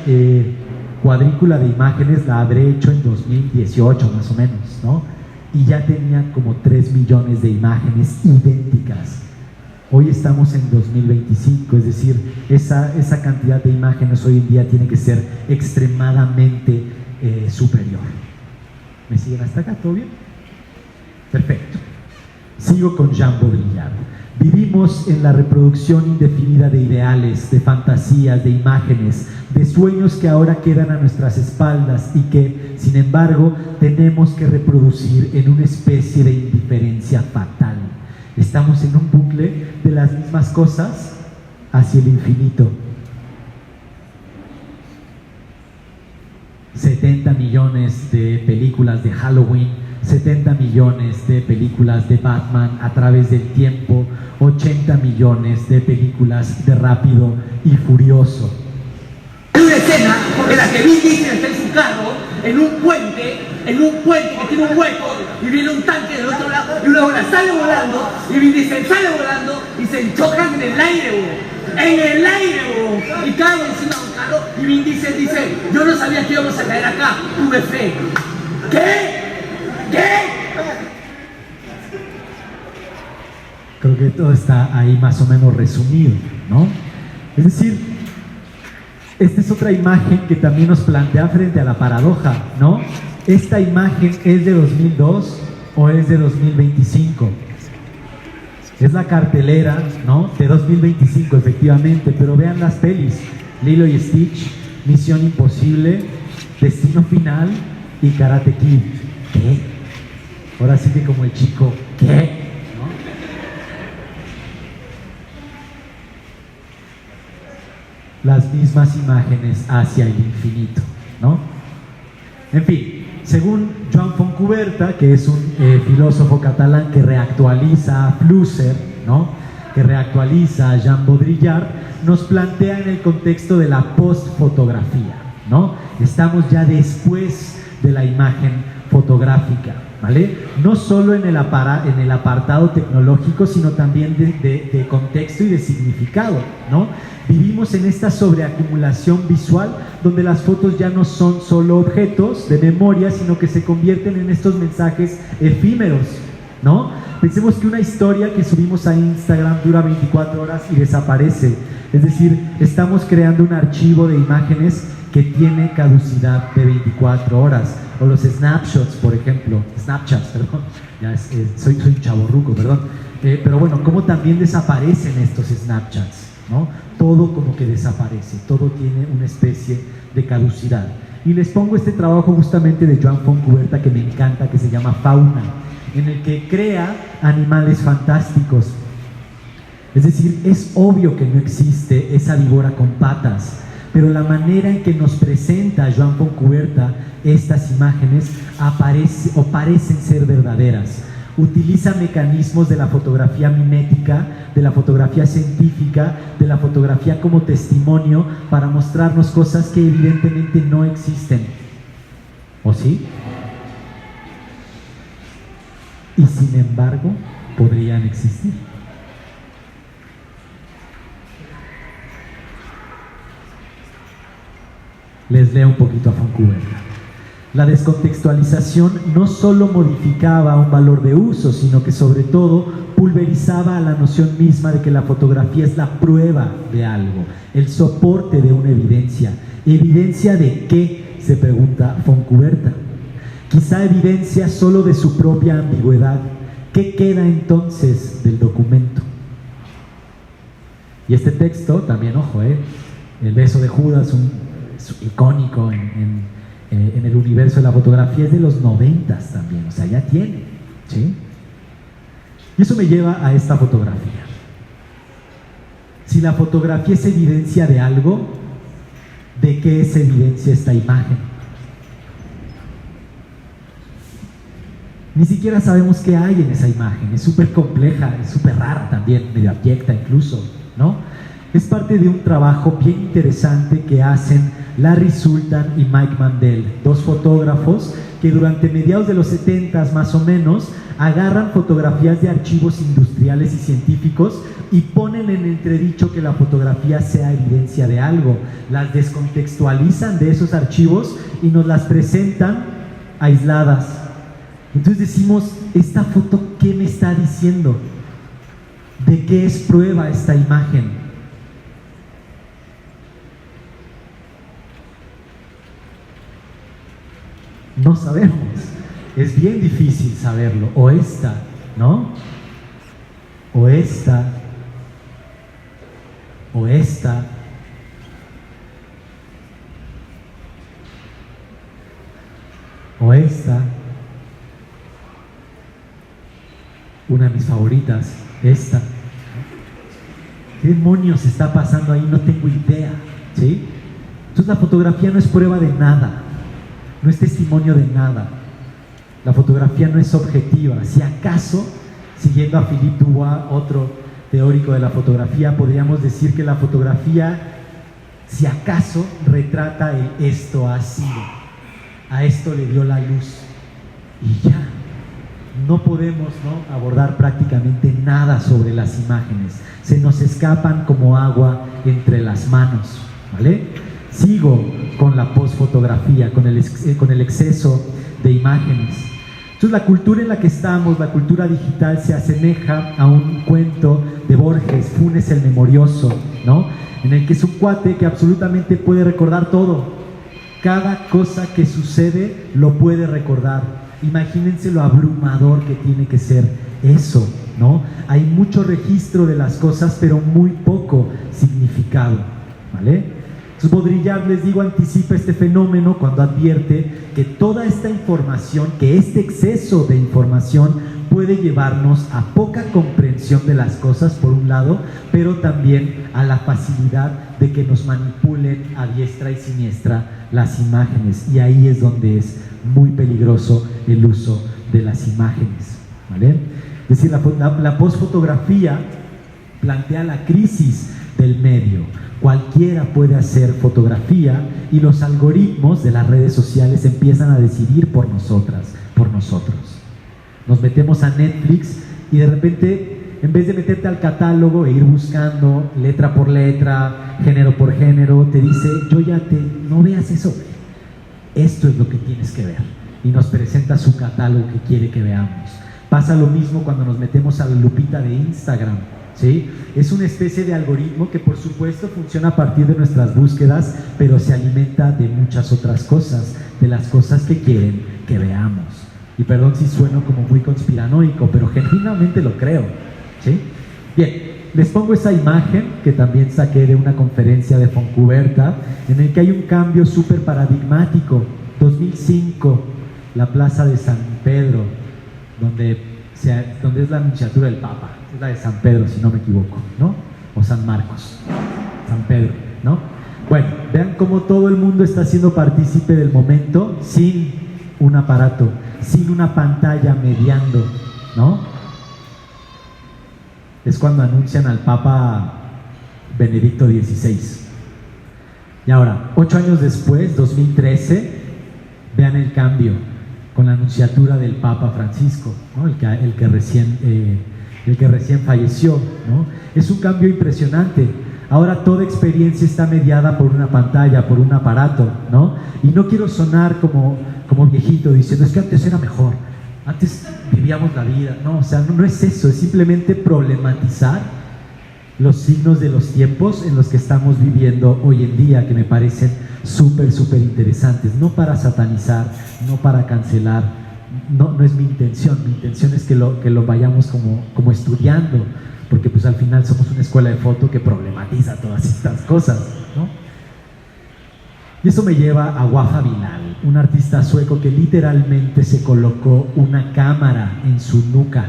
cuadrícula de imágenes la habré hecho en 2018 más o menos, ¿no? Y ya tenía como 3 millones de imágenes idénticas. Hoy estamos en 2025, es decir, esa cantidad de imágenes hoy en día tiene que ser extremadamente superior. ¿Me siguen hasta acá? ¿Todo bien? Perfecto. Sigo con Jean Baudrillard. Vivimos en la reproducción indefinida de ideales, de fantasías, de imágenes, de sueños que ahora quedan a nuestras espaldas y que, sin embargo, tenemos que reproducir en una especie de indiferencia fatal. Estamos en un bucle de las mismas cosas hacia el infinito. 70 millones de películas de Halloween, 70 millones de películas de Batman a través del tiempo, 80 millones de películas de Rápido y Furioso. Hay una escena en la que Vin Diesel está en su carro, en un puente que tiene un hueco, y viene un tanque del otro lado, y una bola sale volando, y Vin Diesel sale volando, y se chocan en el aire, güey. en el aire, huevón, y caen encima de un carro, y Vin Diesel dice, yo no sabía que íbamos a caer acá, tuve fe. ¿Qué? Creo que todo está ahí más o menos resumido, ¿no? Es decir, esta es otra imagen que también nos plantea frente a la paradoja, ¿no? ¿Esta imagen es de 2002 o es de 2025? Es la cartelera, ¿no? De 2025, efectivamente, pero vean las pelis: Lilo y Stitch, Misión Imposible, Destino Final y Karate Kid. ¿Qué? Ahora sí que como el chico, ¿qué? Las mismas imágenes hacia el infinito, ¿no? En fin, según Joan Fontcuberta, que es un filósofo catalán que reactualiza a Flusser, ¿no? Que reactualiza a Jean Baudrillard, nos plantea en el contexto de la postfotografía, ¿no? Estamos ya después de la imagen fotográfica, ¿vale? No solo en el apartado tecnológico, sino también de contexto y de significado, ¿no? Vivimos en esta sobreacumulación visual donde las fotos ya no son solo objetos de memoria, sino que se convierten en estos mensajes efímeros, ¿no? Pensemos que una historia que subimos a Instagram dura 24 horas y desaparece. Es decir, estamos creando un archivo de imágenes que tiene caducidad de 24 horas. O los snapshots, por ejemplo, soy un chavorruco, perdón. Pero bueno, cómo también desaparecen estos Snapchats, ¿no? Todo como que desaparece, todo tiene una especie de caducidad. Y les pongo este trabajo justamente de Joan Fontcuberta que me encanta, que se llama Fauna, en el que crea animales fantásticos. Es decir, es obvio que no existe esa víbora con patas, pero la manera en que nos presenta Joan Fontcuberta estas imágenes parecen ser verdaderas. Utiliza mecanismos de la fotografía mimética, de la fotografía científica, de la fotografía como testimonio para mostrarnos cosas que evidentemente no existen. ¿O sí? Y sin embargo, podrían existir. Les leo un poquito a Fontcuberta. La descontextualización no solo modificaba un valor de uso, sino que sobre todo pulverizaba a la noción misma de que la fotografía es la prueba de algo, el soporte de una evidencia. ¿Evidencia de qué?, se pregunta Fontcuberta. Quizá evidencia solo de su propia ambigüedad. ¿Qué queda entonces del documento? Y este texto, también, ojo, el beso de Judas, es icónico en el universo de la fotografía, es de los 90s también, o sea, ya tiene, ¿sí? Y eso me lleva a esta fotografía. Si la fotografía es evidencia de algo, ¿de qué es evidencia esta imagen? Ni siquiera sabemos qué hay en esa imagen, es súper compleja, es súper rara también, medio abyecta incluso, ¿no? Es parte de un trabajo bien interesante que hacen Larry Sultan y Mike Mandel, dos fotógrafos que durante mediados de los 70s más o menos agarran fotografías de archivos industriales y científicos y ponen en entredicho que la fotografía sea evidencia de algo. Las descontextualizan de esos archivos y nos las presentan aisladas. Entonces decimos, ¿esta foto qué me está diciendo? ¿De qué es prueba esta imagen? No sabemos, es bien difícil saberlo. O esta, ¿no? O esta, o esta, o esta. Una de mis favoritas, esta. ¿Qué demonios está pasando ahí? No tengo idea, ¿sí? Entonces la fotografía no es prueba de nada, no es testimonio de nada. La fotografía no es objetiva. Si acaso, siguiendo a Philippe Dubois, otro teórico de la fotografía, podríamos decir que la fotografía, si acaso, retrata el esto ha sido. A esto le dio la luz. Y ya, no podemos, ¿no?, abordar prácticamente nada sobre las imágenes. Se nos escapan como agua entre las manos, ¿vale? Sigo con la postfotografía, con el exceso de imágenes. Entonces la cultura en la que estamos, la cultura digital, se asemeja a un cuento de Borges, Funes el Memorioso, ¿no?, en el que es un cuate que absolutamente puede recordar todo. Cada cosa que sucede lo puede recordar. Imagínense lo abrumador que tiene que ser eso, ¿no? Hay mucho registro de las cosas, pero muy poco significado, ¿vale? Entonces Baudrillard, les digo, anticipa este fenómeno cuando advierte que toda esta información, que este exceso de información puede llevarnos a poca comprensión de las cosas, por un lado, pero también a la facilidad de que nos manipulen a diestra y siniestra las imágenes, y ahí es donde es muy peligroso el uso de las imágenes, ¿vale? Es decir, la postfotografía plantea la crisis del medio. Cualquiera puede hacer fotografía y los algoritmos de las redes sociales empiezan a decidir por nosotras, por nosotros. Nos metemos a Netflix y de repente, en vez de meterte al catálogo e ir buscando letra por letra, género por género, te dice, no veas eso, esto es lo que tienes que ver. Y nos presenta su catálogo que quiere que veamos. Pasa lo mismo cuando nos metemos a la lupita de Instagram, ¿sí? Es una especie de algoritmo que por supuesto funciona a partir de nuestras búsquedas, pero se alimenta de muchas otras cosas, de las cosas que quieren que veamos. Y perdón si sueno como muy conspiranoico, pero genuinamente lo creo, ¿sí? Bien, les pongo esa imagen que también saqué de una conferencia de Foncuberta, en el que hay un cambio súper paradigmático. 2005, la plaza de San Pedro, donde es la anunciatura del Papa. Es la de San Pedro, si no me equivoco, ¿no? O San Marcos, San Pedro, ¿no? Bueno, vean cómo todo el mundo está siendo partícipe del momento sin un aparato, sin una pantalla mediando, ¿no? Es cuando anuncian al Papa Benedicto XVI. Y ahora, 8 años después, 2013, vean el cambio con la anunciatura del Papa Francisco, ¿no? el que recién falleció, ¿no? Es un cambio impresionante. Ahora toda experiencia está mediada por una pantalla, por un aparato, ¿no? Y no quiero sonar como viejito diciendo, es que antes era mejor, antes vivíamos la vida. No, o sea, no es eso, es simplemente problematizar los signos de los tiempos en los que estamos viviendo hoy en día, que me parecen súper interesantes, no para satanizar, no para cancelar, no es mi intención es que lo vayamos como estudiando, porque pues al final somos una escuela de foto que problematiza todas estas cosas, ¿no? Y eso me lleva a Wafa Bilal, un artista sueco que literalmente se colocó una cámara en su nuca,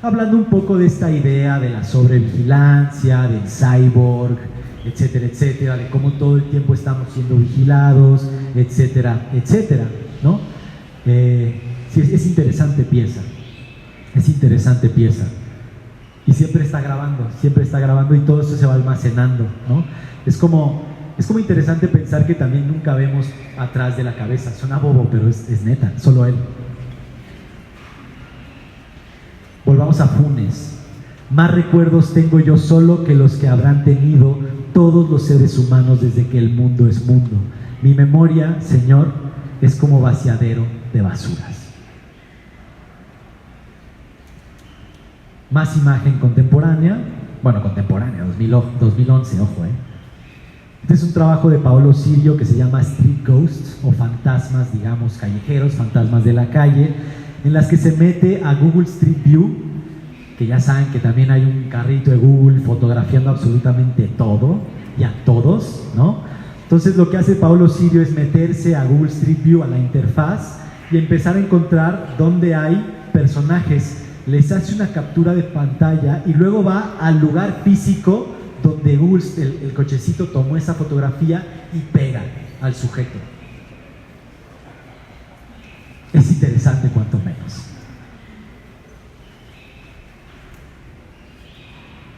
hablando un poco de esta idea de la sobrevigilancia, del cyborg, etcétera, etcétera, de cómo todo el tiempo estamos siendo vigilados, etcétera, etcétera, ¿no? Sí, es interesante pieza, y siempre está grabando y todo eso se va almacenando, ¿no? Es como interesante pensar que también nunca vemos atrás de la cabeza. Suena bobo, pero es neta, solo él. Volvamos a Funes. Más recuerdos tengo yo solo que los que habrán tenido todos los seres humanos desde que el mundo es mundo. Mi memoria, Señor, es como vaciadero de basuras. Más imagen contemporánea, 2011, ojo, Este es un trabajo de Paolo Sirio que se llama Street Ghosts, o fantasmas, digamos, callejeros, fantasmas de la calle, en las que se mete a Google Street View, que ya saben que también hay un carrito de Google fotografiando absolutamente todo y a todos, ¿no? Entonces lo que hace Paolo Sirio es meterse a Google Street View, a la interfaz, y empezar a encontrar dónde hay personajes. Les hace una captura de pantalla y luego va al lugar físico donde Google, el cochecito tomó esa fotografía y pega al sujeto. Es interesante cuanto menos.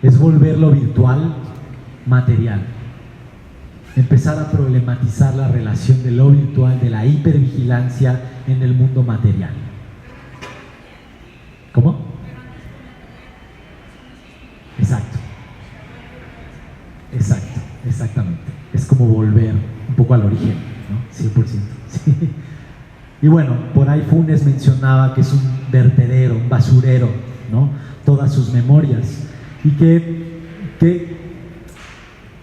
Es volver lo virtual material. Empezar a problematizar la relación de lo virtual, de la hipervigilancia en el mundo material. vuelvo al origen, ¿no? 100%. Sí. Y bueno, por ahí Funes mencionaba que es un vertedero, un basurero, ¿no? Todas sus memorias. Y qué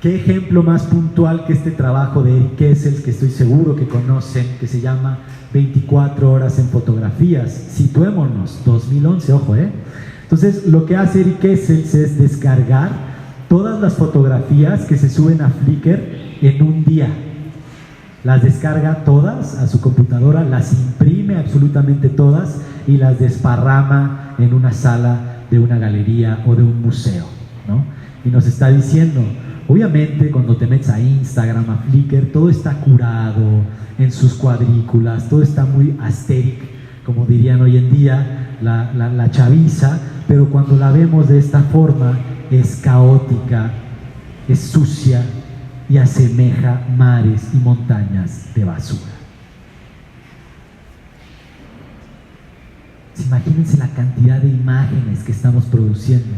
ejemplo más puntual que este trabajo de Eric Kessels, que estoy seguro que conocen, que se llama 24 horas en fotografías. Situémonos, 2011, ojo, Entonces, lo que hace Eric Kessels es descargar todas las fotografías que se suben a Flickr en un día. Las descarga todas a su computadora, las imprime absolutamente todas y las desparrama en una sala de una galería o de un museo, ¿no? Y nos está diciendo, obviamente cuando te metes a Instagram, a Flickr, todo está curado en sus cuadrículas, todo está muy aesthetic, como dirían hoy en día la chaviza, pero cuando la vemos de esta forma es caótica, es sucia y asemeja mares y montañas de basura. Imagínense la cantidad de imágenes que estamos produciendo.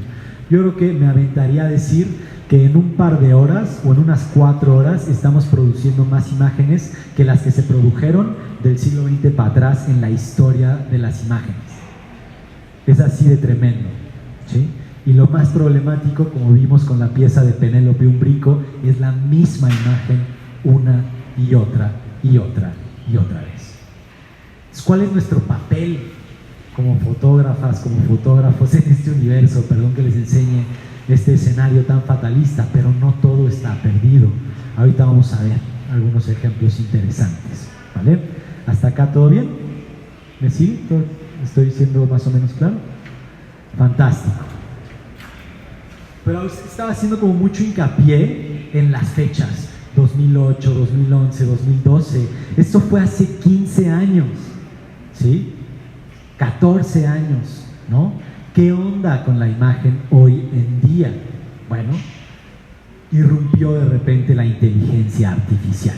Yo creo que me aventaría a decir que en un par de horas o en unas 4 horas estamos produciendo más imágenes que las que se produjeron del siglo XX para atrás en la historia de las imágenes. Es así de tremendo, ¿sí? Y lo más problemático, como vimos con la pieza de Penélope Umbrico, es la misma imagen una y otra y otra y otra vez. ¿Cuál es nuestro papel como fotógrafas, como fotógrafos en este universo? Perdón que les enseñe este escenario tan fatalista, pero no todo está perdido. Ahorita vamos a ver algunos ejemplos interesantes, ¿vale? ¿Hasta acá todo bien? ¿Me sigue? ¿Estoy siendo más o menos claro? Fantástico. Pero estaba haciendo como mucho hincapié en las fechas, 2008, 2011, 2012. Esto fue hace 15 años, ¿sí? 14 años, ¿no? ¿Qué onda con la imagen hoy en día? Bueno, irrumpió de repente la inteligencia artificial,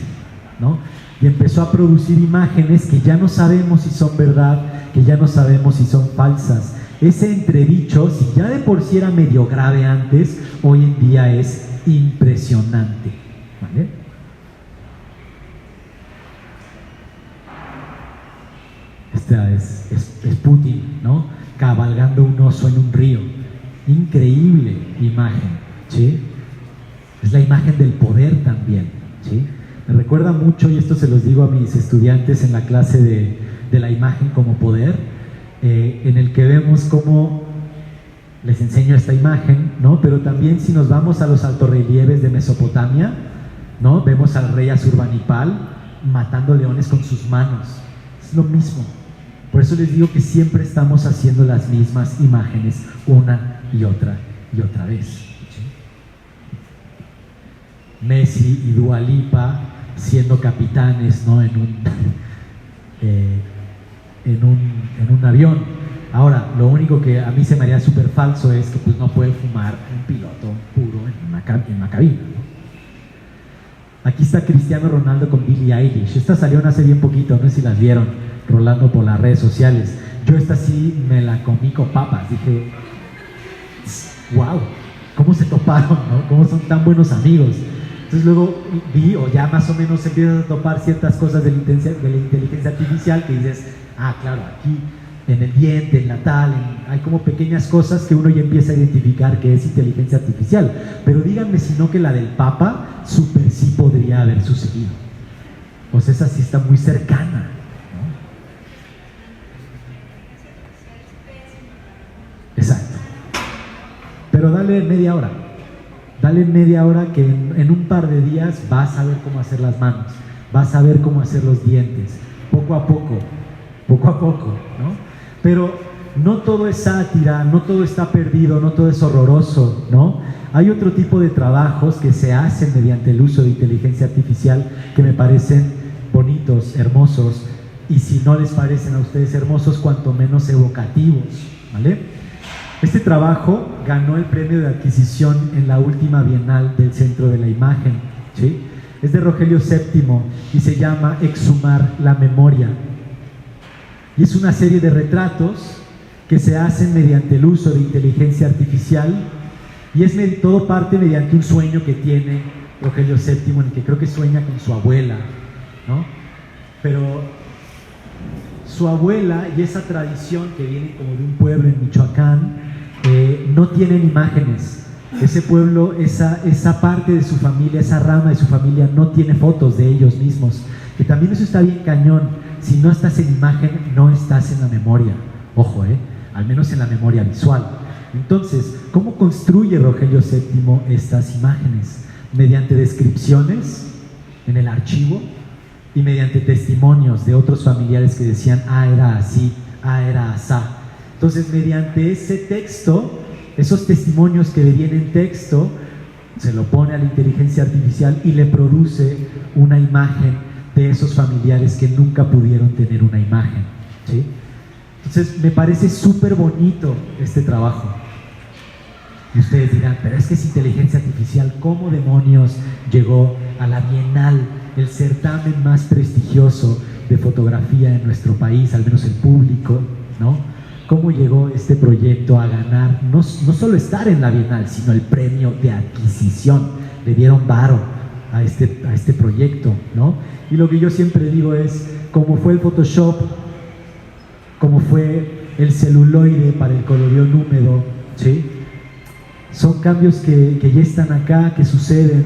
¿no? Y empezó a producir imágenes que ya no sabemos si son verdad, que ya no sabemos si son falsas. Ese entredicho, si ya de por sí era medio grave antes, hoy en día es impresionante, ¿vale? Esta es Putin, ¿no? Cabalgando un oso en un río. Increíble imagen, ¿sí? Es la imagen del poder también, ¿sí? Me recuerda mucho, y esto se los digo a mis estudiantes en la clase de la imagen como poder, en el que vemos cómo les enseño esta imagen, ¿no? Pero también si nos vamos a los altorrelieves de Mesopotamia, ¿no? Vemos al rey Asurbanipal matando leones con sus manos. Es lo mismo. Por eso les digo que siempre estamos haciendo las mismas imágenes una y otra vez, ¿sí? Messi y Dua Lipa siendo capitanes, ¿no? en un avión. Ahora, lo único que a mí se me haría súper falso es que pues no puede fumar un piloto puro en una cabina, ¿no? Aquí está Cristiano Ronaldo con Billie Eilish. Esta salió hace bien poquito, no sé si las vieron, rolando por las redes sociales. Yo esta sí me la comí con papas. Dije, wow, ¿cómo se toparon, no? ¿Cómo son tan buenos amigos? Entonces luego vi, o ya más o menos empiezas a topar ciertas cosas de la inteligencia artificial que dices, ah, claro, aquí en el diente, en la tal, hay como pequeñas cosas que uno ya empieza a identificar que es inteligencia artificial. Pero díganme si no que la del Papa súper sí podría haber sucedido. O sea, esa sí está muy cercana, ¿no? Exacto. Pero dale media hora que en un par de días vas a ver cómo hacer las manos, vas a ver cómo hacer los dientes, poco a poco, ¿no? Pero no todo es sátira, no todo está perdido, no todo es horroroso, ¿no? Hay otro tipo de trabajos que se hacen mediante el uso de inteligencia artificial que me parecen bonitos, hermosos, y si no les parecen a ustedes hermosos, cuanto menos evocativos, ¿vale? Este trabajo ganó el premio de adquisición en la última Bienal del Centro de la Imagen, ¿sí? Es de Rogelio VII y se llama Exhumar la Memoria. Y es una serie de retratos que se hacen mediante el uso de inteligencia artificial y es todo parte mediante un sueño que tiene Rogelio VII, en el que creo que sueña con su abuela, ¿no? Pero su abuela y esa tradición que viene como de un pueblo en Michoacán, no tienen imágenes. Ese pueblo, esa parte de su familia, esa rama de su familia no tiene fotos de ellos mismos, que también eso está bien cañón. Si no estás en imagen, no estás en la memoria, ojo, al menos en la memoria visual. Entonces, ¿cómo construye Rogelio VII estas imágenes? Mediante descripciones en el archivo y mediante testimonios de otros familiares que decían, era así, era asá. Entonces, mediante ese texto, esos testimonios que le vienen en texto, se lo pone a la inteligencia artificial y le produce una imagen de esos familiares que nunca pudieron tener una imagen, ¿sí? Entonces, me parece súper bonito este trabajo. Y ustedes dirán, pero es que es inteligencia artificial, ¿cómo demonios llegó a la Bienal, el certamen más prestigioso de fotografía en nuestro país, al menos el público, ¿no? ¿Cómo llegó este proyecto a ganar, no solo estar en la Bienal, sino el premio de adquisición? Le dieron varo a este proyecto, ¿no? Y lo que yo siempre digo es, como fue el Photoshop, como fue el celuloide para el coloreón húmedo, ¿sí? Son cambios que ya están acá, que suceden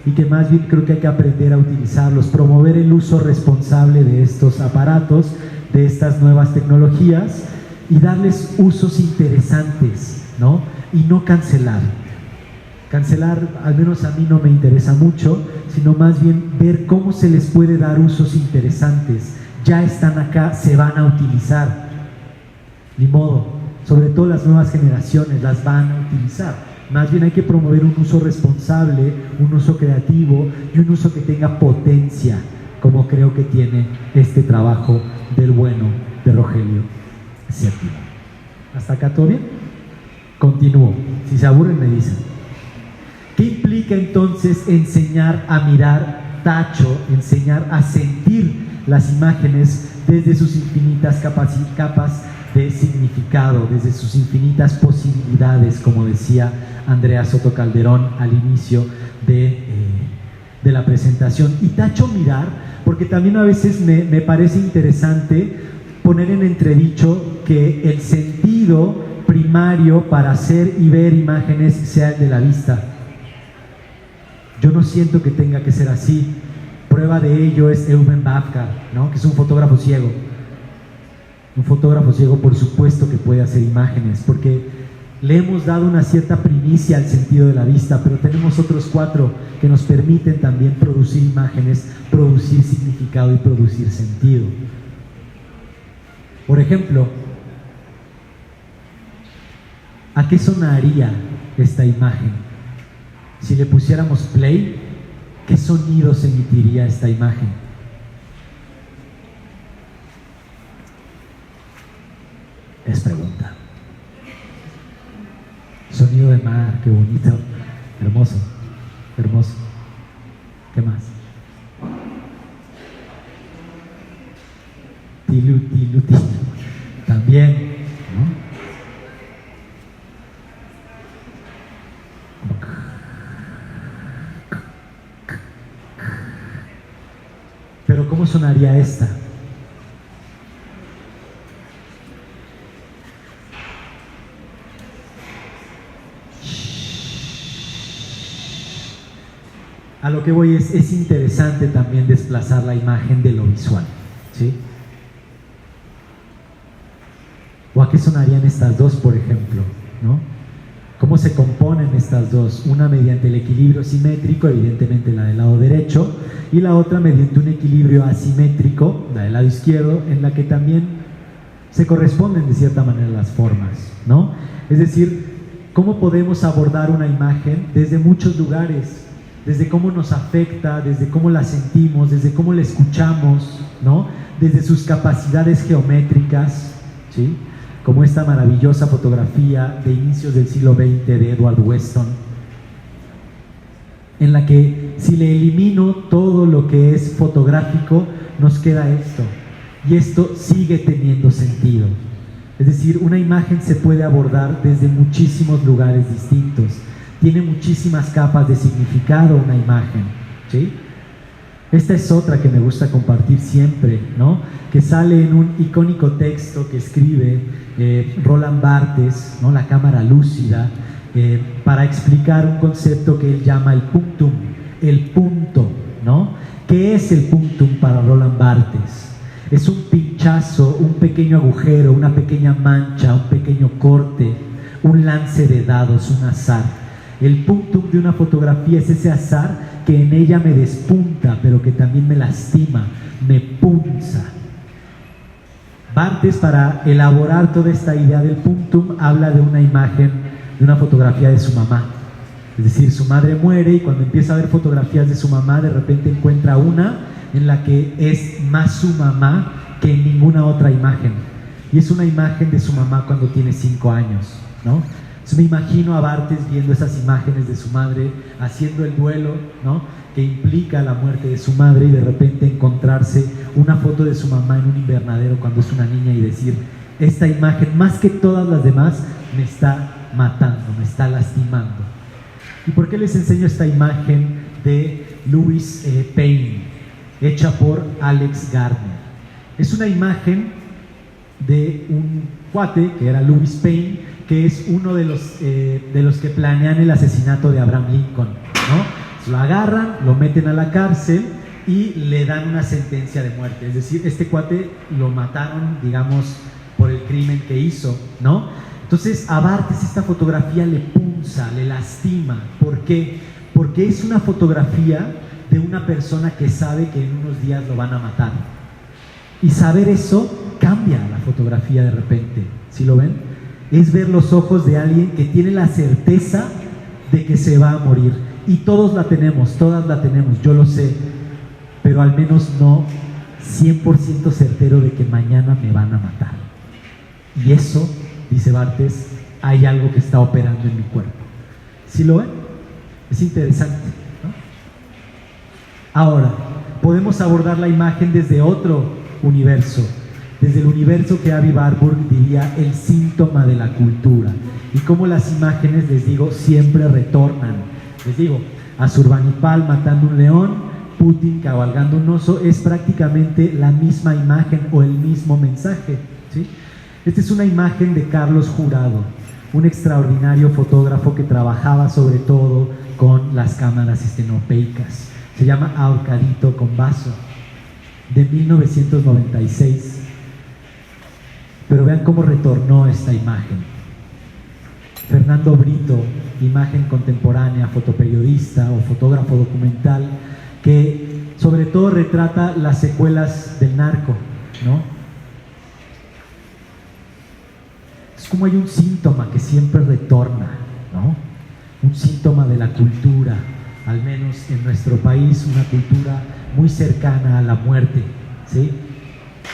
y que más bien creo que hay que aprender a utilizarlos, promover el uso responsable de estos aparatos, de estas nuevas tecnologías y darles usos interesantes, ¿no? Y no cancelar. Cancelar, al menos a mí no me interesa mucho, sino más bien ver cómo se les puede dar usos interesantes. Ya están acá, se van a utilizar. Ni modo. Sobre todo las nuevas generaciones las van a utilizar. Más bien hay que promover un uso responsable, un uso creativo y un uso que tenga potencia, como creo que tiene este trabajo del bueno de Rogelio VII. ¿Hasta acá todo bien? Continúo. Si se aburren me dicen. ¿Qué implica entonces enseñar a mirar, tacho, enseñar a sentir las imágenes desde sus infinitas capas de significado, desde sus infinitas posibilidades, como decía Andrea Soto Calderón al inicio de la presentación? Y tacho mirar, porque también a veces me parece interesante poner en entredicho que el sentido primario para hacer y ver imágenes sea el de la vista. Yo no siento que tenga que ser así. Prueba de ello es Eugen Bafka, ¿no? Que es un fotógrafo ciego. Un fotógrafo ciego, por supuesto que puede hacer imágenes, porque le hemos dado una cierta primicia al sentido de la vista, pero tenemos otros 4 que nos permiten también producir imágenes, producir significado y producir sentido. Por ejemplo, ¿a qué sonaría esta imagen? Si le pusiéramos play, ¿qué sonidos emitiría esta imagen? Es pregunta. Sonido de mar, qué bonito, hermoso, hermoso. ¿Qué más? Tilu, tilu, tilu. También, ¿no? Pero ¿cómo sonaría esta? A lo que voy es interesante también desplazar la imagen de lo visual, ¿sí? ¿O a qué sonarían estas dos, por ejemplo, ¿no? ¿Cómo se componen estas dos? Una mediante el equilibrio simétrico, evidentemente la del lado derecho, y la otra mediante un equilibrio asimétrico, la del lado izquierdo, en la que también se corresponden de cierta manera las formas, ¿no? Es decir, ¿cómo podemos abordar una imagen desde muchos lugares? Desde cómo nos afecta, desde cómo la sentimos, desde cómo la escuchamos, ¿no? Desde sus capacidades geométricas, ¿sí? Como esta maravillosa fotografía de inicios del siglo XX de Edward Weston, en la que si le elimino todo lo que es fotográfico, nos queda esto, y esto sigue teniendo sentido. Es decir, una imagen se puede abordar desde muchísimos lugares distintos, Tiene muchísimas capas de significado una imagen, ¿sí? Esta es otra que me gusta compartir siempre, ¿no? Que sale en un icónico texto que escribe Roland Barthes, ¿no? La cámara lúcida, para explicar un concepto que él llama el punctum, el punto, ¿no? ¿Qué es el punctum para Roland Barthes? Es un pinchazo, un pequeño agujero, una pequeña mancha, un pequeño corte, un lance de dados, un azar. El punctum de una fotografía es ese azar que en ella me despunta, pero que también me lastima, me punza. Barthes, para elaborar toda esta idea del punctum, habla de una imagen, de una fotografía de su mamá. Es decir, su madre muere y cuando empieza a ver fotografías de su mamá, de repente encuentra una en la que es más su mamá que en ninguna otra imagen. Y es una imagen de su mamá cuando tiene 5 años, ¿no? Entonces me imagino a Barthes viendo esas imágenes de su madre, haciendo el duelo, ¿no?, que implica la muerte de su madre, y de repente encontrarse una foto de su mamá en un invernadero cuando es una niña y decir, esta imagen, más que todas las demás, me está matando, me está lastimando. ¿Y por qué les enseño esta imagen de Louis Payne, hecha por Alex Gardner? Es una imagen de un cuate que era Louis Payne, que es uno de los que planean el asesinato de Abraham Lincoln, ¿no? Lo agarran, lo meten a la cárcel y le dan una sentencia de muerte. Es decir, este cuate lo mataron, digamos, por el crimen que hizo, ¿no? Entonces a Barthes esta fotografía le punza, le lastima. ¿Por qué? Porque es una fotografía de una persona que sabe que en unos días lo van a matar. Y saber eso cambia la fotografía de repente. ¿Sí lo ven? Es ver los ojos de alguien que tiene la certeza de que se va a morir. Y todos la tenemos, todas la tenemos, yo lo sé, pero al menos no 100% certero de que mañana me van a matar. Y eso, dice Barthes, hay algo que está operando en mi cuerpo. ¿Sí lo ven? Es interesante, ¿no? Ahora, podemos abordar la imagen desde otro universo, desde el universo que Avi Warburg diría el síntoma de la cultura, y cómo las imágenes, les digo, siempre retornan. Les digo, Asurbanipal matando un león, Putin cabalgando un oso, es prácticamente la misma imagen o el mismo mensaje, ¿sí? Esta es una imagen de Carlos Jurado, un extraordinario fotógrafo que trabajaba sobre todo con las cámaras estenopeicas. Se llama Ahorcadito con vaso, de 1996. Pero vean cómo retornó esta imagen. Fernando Brito, imagen contemporánea, fotoperiodista o fotógrafo documental, que sobre todo retrata las secuelas del narco, ¿no? Es como hay un síntoma que siempre retorna, ¿no? Un síntoma de la cultura, al menos en nuestro país, una cultura muy cercana a la muerte, ¿sí?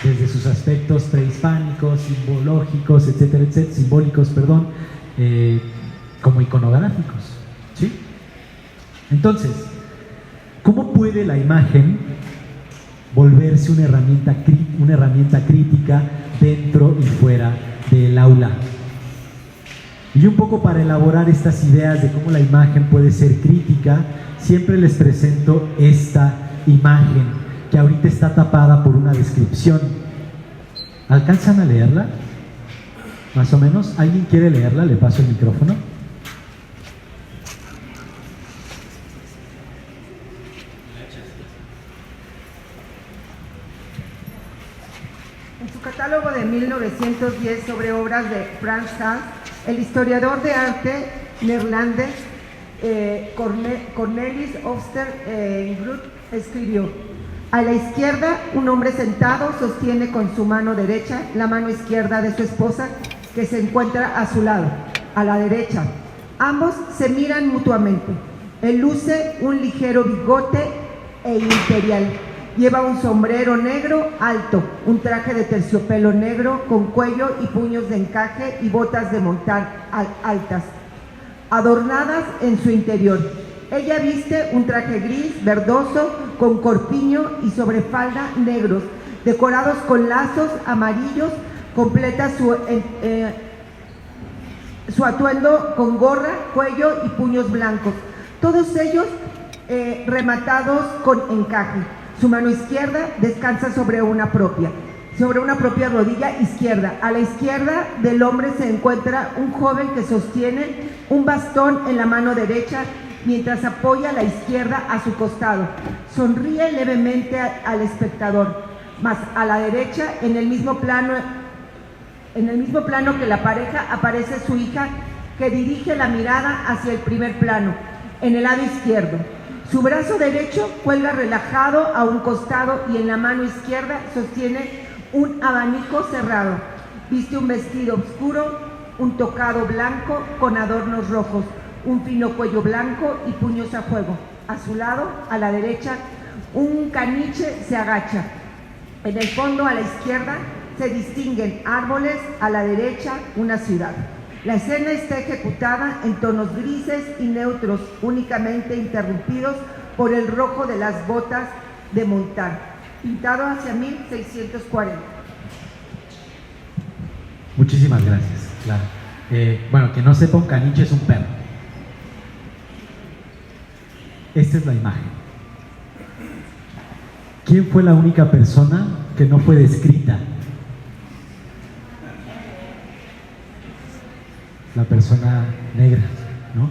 Desde sus aspectos prehispánicos, simbológicos, etcétera, etcétera, simbólicos, perdón, como iconográficos, ¿sí? Entonces, ¿cómo puede la imagen volverse una herramienta crítica dentro y fuera del aula? Y un poco para elaborar estas ideas de cómo la imagen puede ser crítica, siempre les presento esta imagen, que ahorita está tapada por una descripción. ¿Alcanzan a leerla? Más o menos. ¿Alguien quiere leerla? Le paso el micrófono. En su catálogo de 1910 sobre obras de Frans Hals, el historiador de arte neerlandés Cornelis Oostergroot escribió: a la izquierda, un hombre sentado sostiene con su mano derecha la mano izquierda de su esposa, que se encuentra a su lado. A la derecha, ambos se miran mutuamente. Él luce un ligero bigote e imperial. Lleva un sombrero negro alto, un traje de terciopelo negro con cuello y puños de encaje y botas de montar altas, adornadas en su interior. Ella viste un traje gris verdoso con corpiño y sobrefalda negros, decorados con lazos amarillos. Completa su atuendo con gorra, cuello y puños blancos, todos ellos rematados con encaje. Su mano izquierda descansa sobre una propia rodilla izquierda. A la izquierda del hombre se encuentra un joven que sostiene un bastón en la mano derecha mientras apoya la izquierda a su costado. Sonríe levemente al espectador, mas a la derecha, en el mismo plano que la pareja, aparece su hija, que dirige la mirada hacia el primer plano, en el lado izquierdo. Su brazo derecho cuelga relajado a un costado y en la mano izquierda sostiene un abanico cerrado. Viste un vestido oscuro, un tocado blanco con adornos rojos, un fino cuello blanco y puños a juego. A su lado, a la derecha, un caniche se agacha. En el fondo, a la izquierda, se distinguen árboles, a la derecha, una ciudad. La escena está ejecutada en tonos grises y neutros, únicamente interrumpidos por el rojo de las botas de montar, pintado hacia 1640. Muchísimas gracias, claro. Bueno, que no sepa, un caniche es un perro. Esta es la imagen. ¿Quién fue la única persona que no fue descrita? La persona negra, ¿no?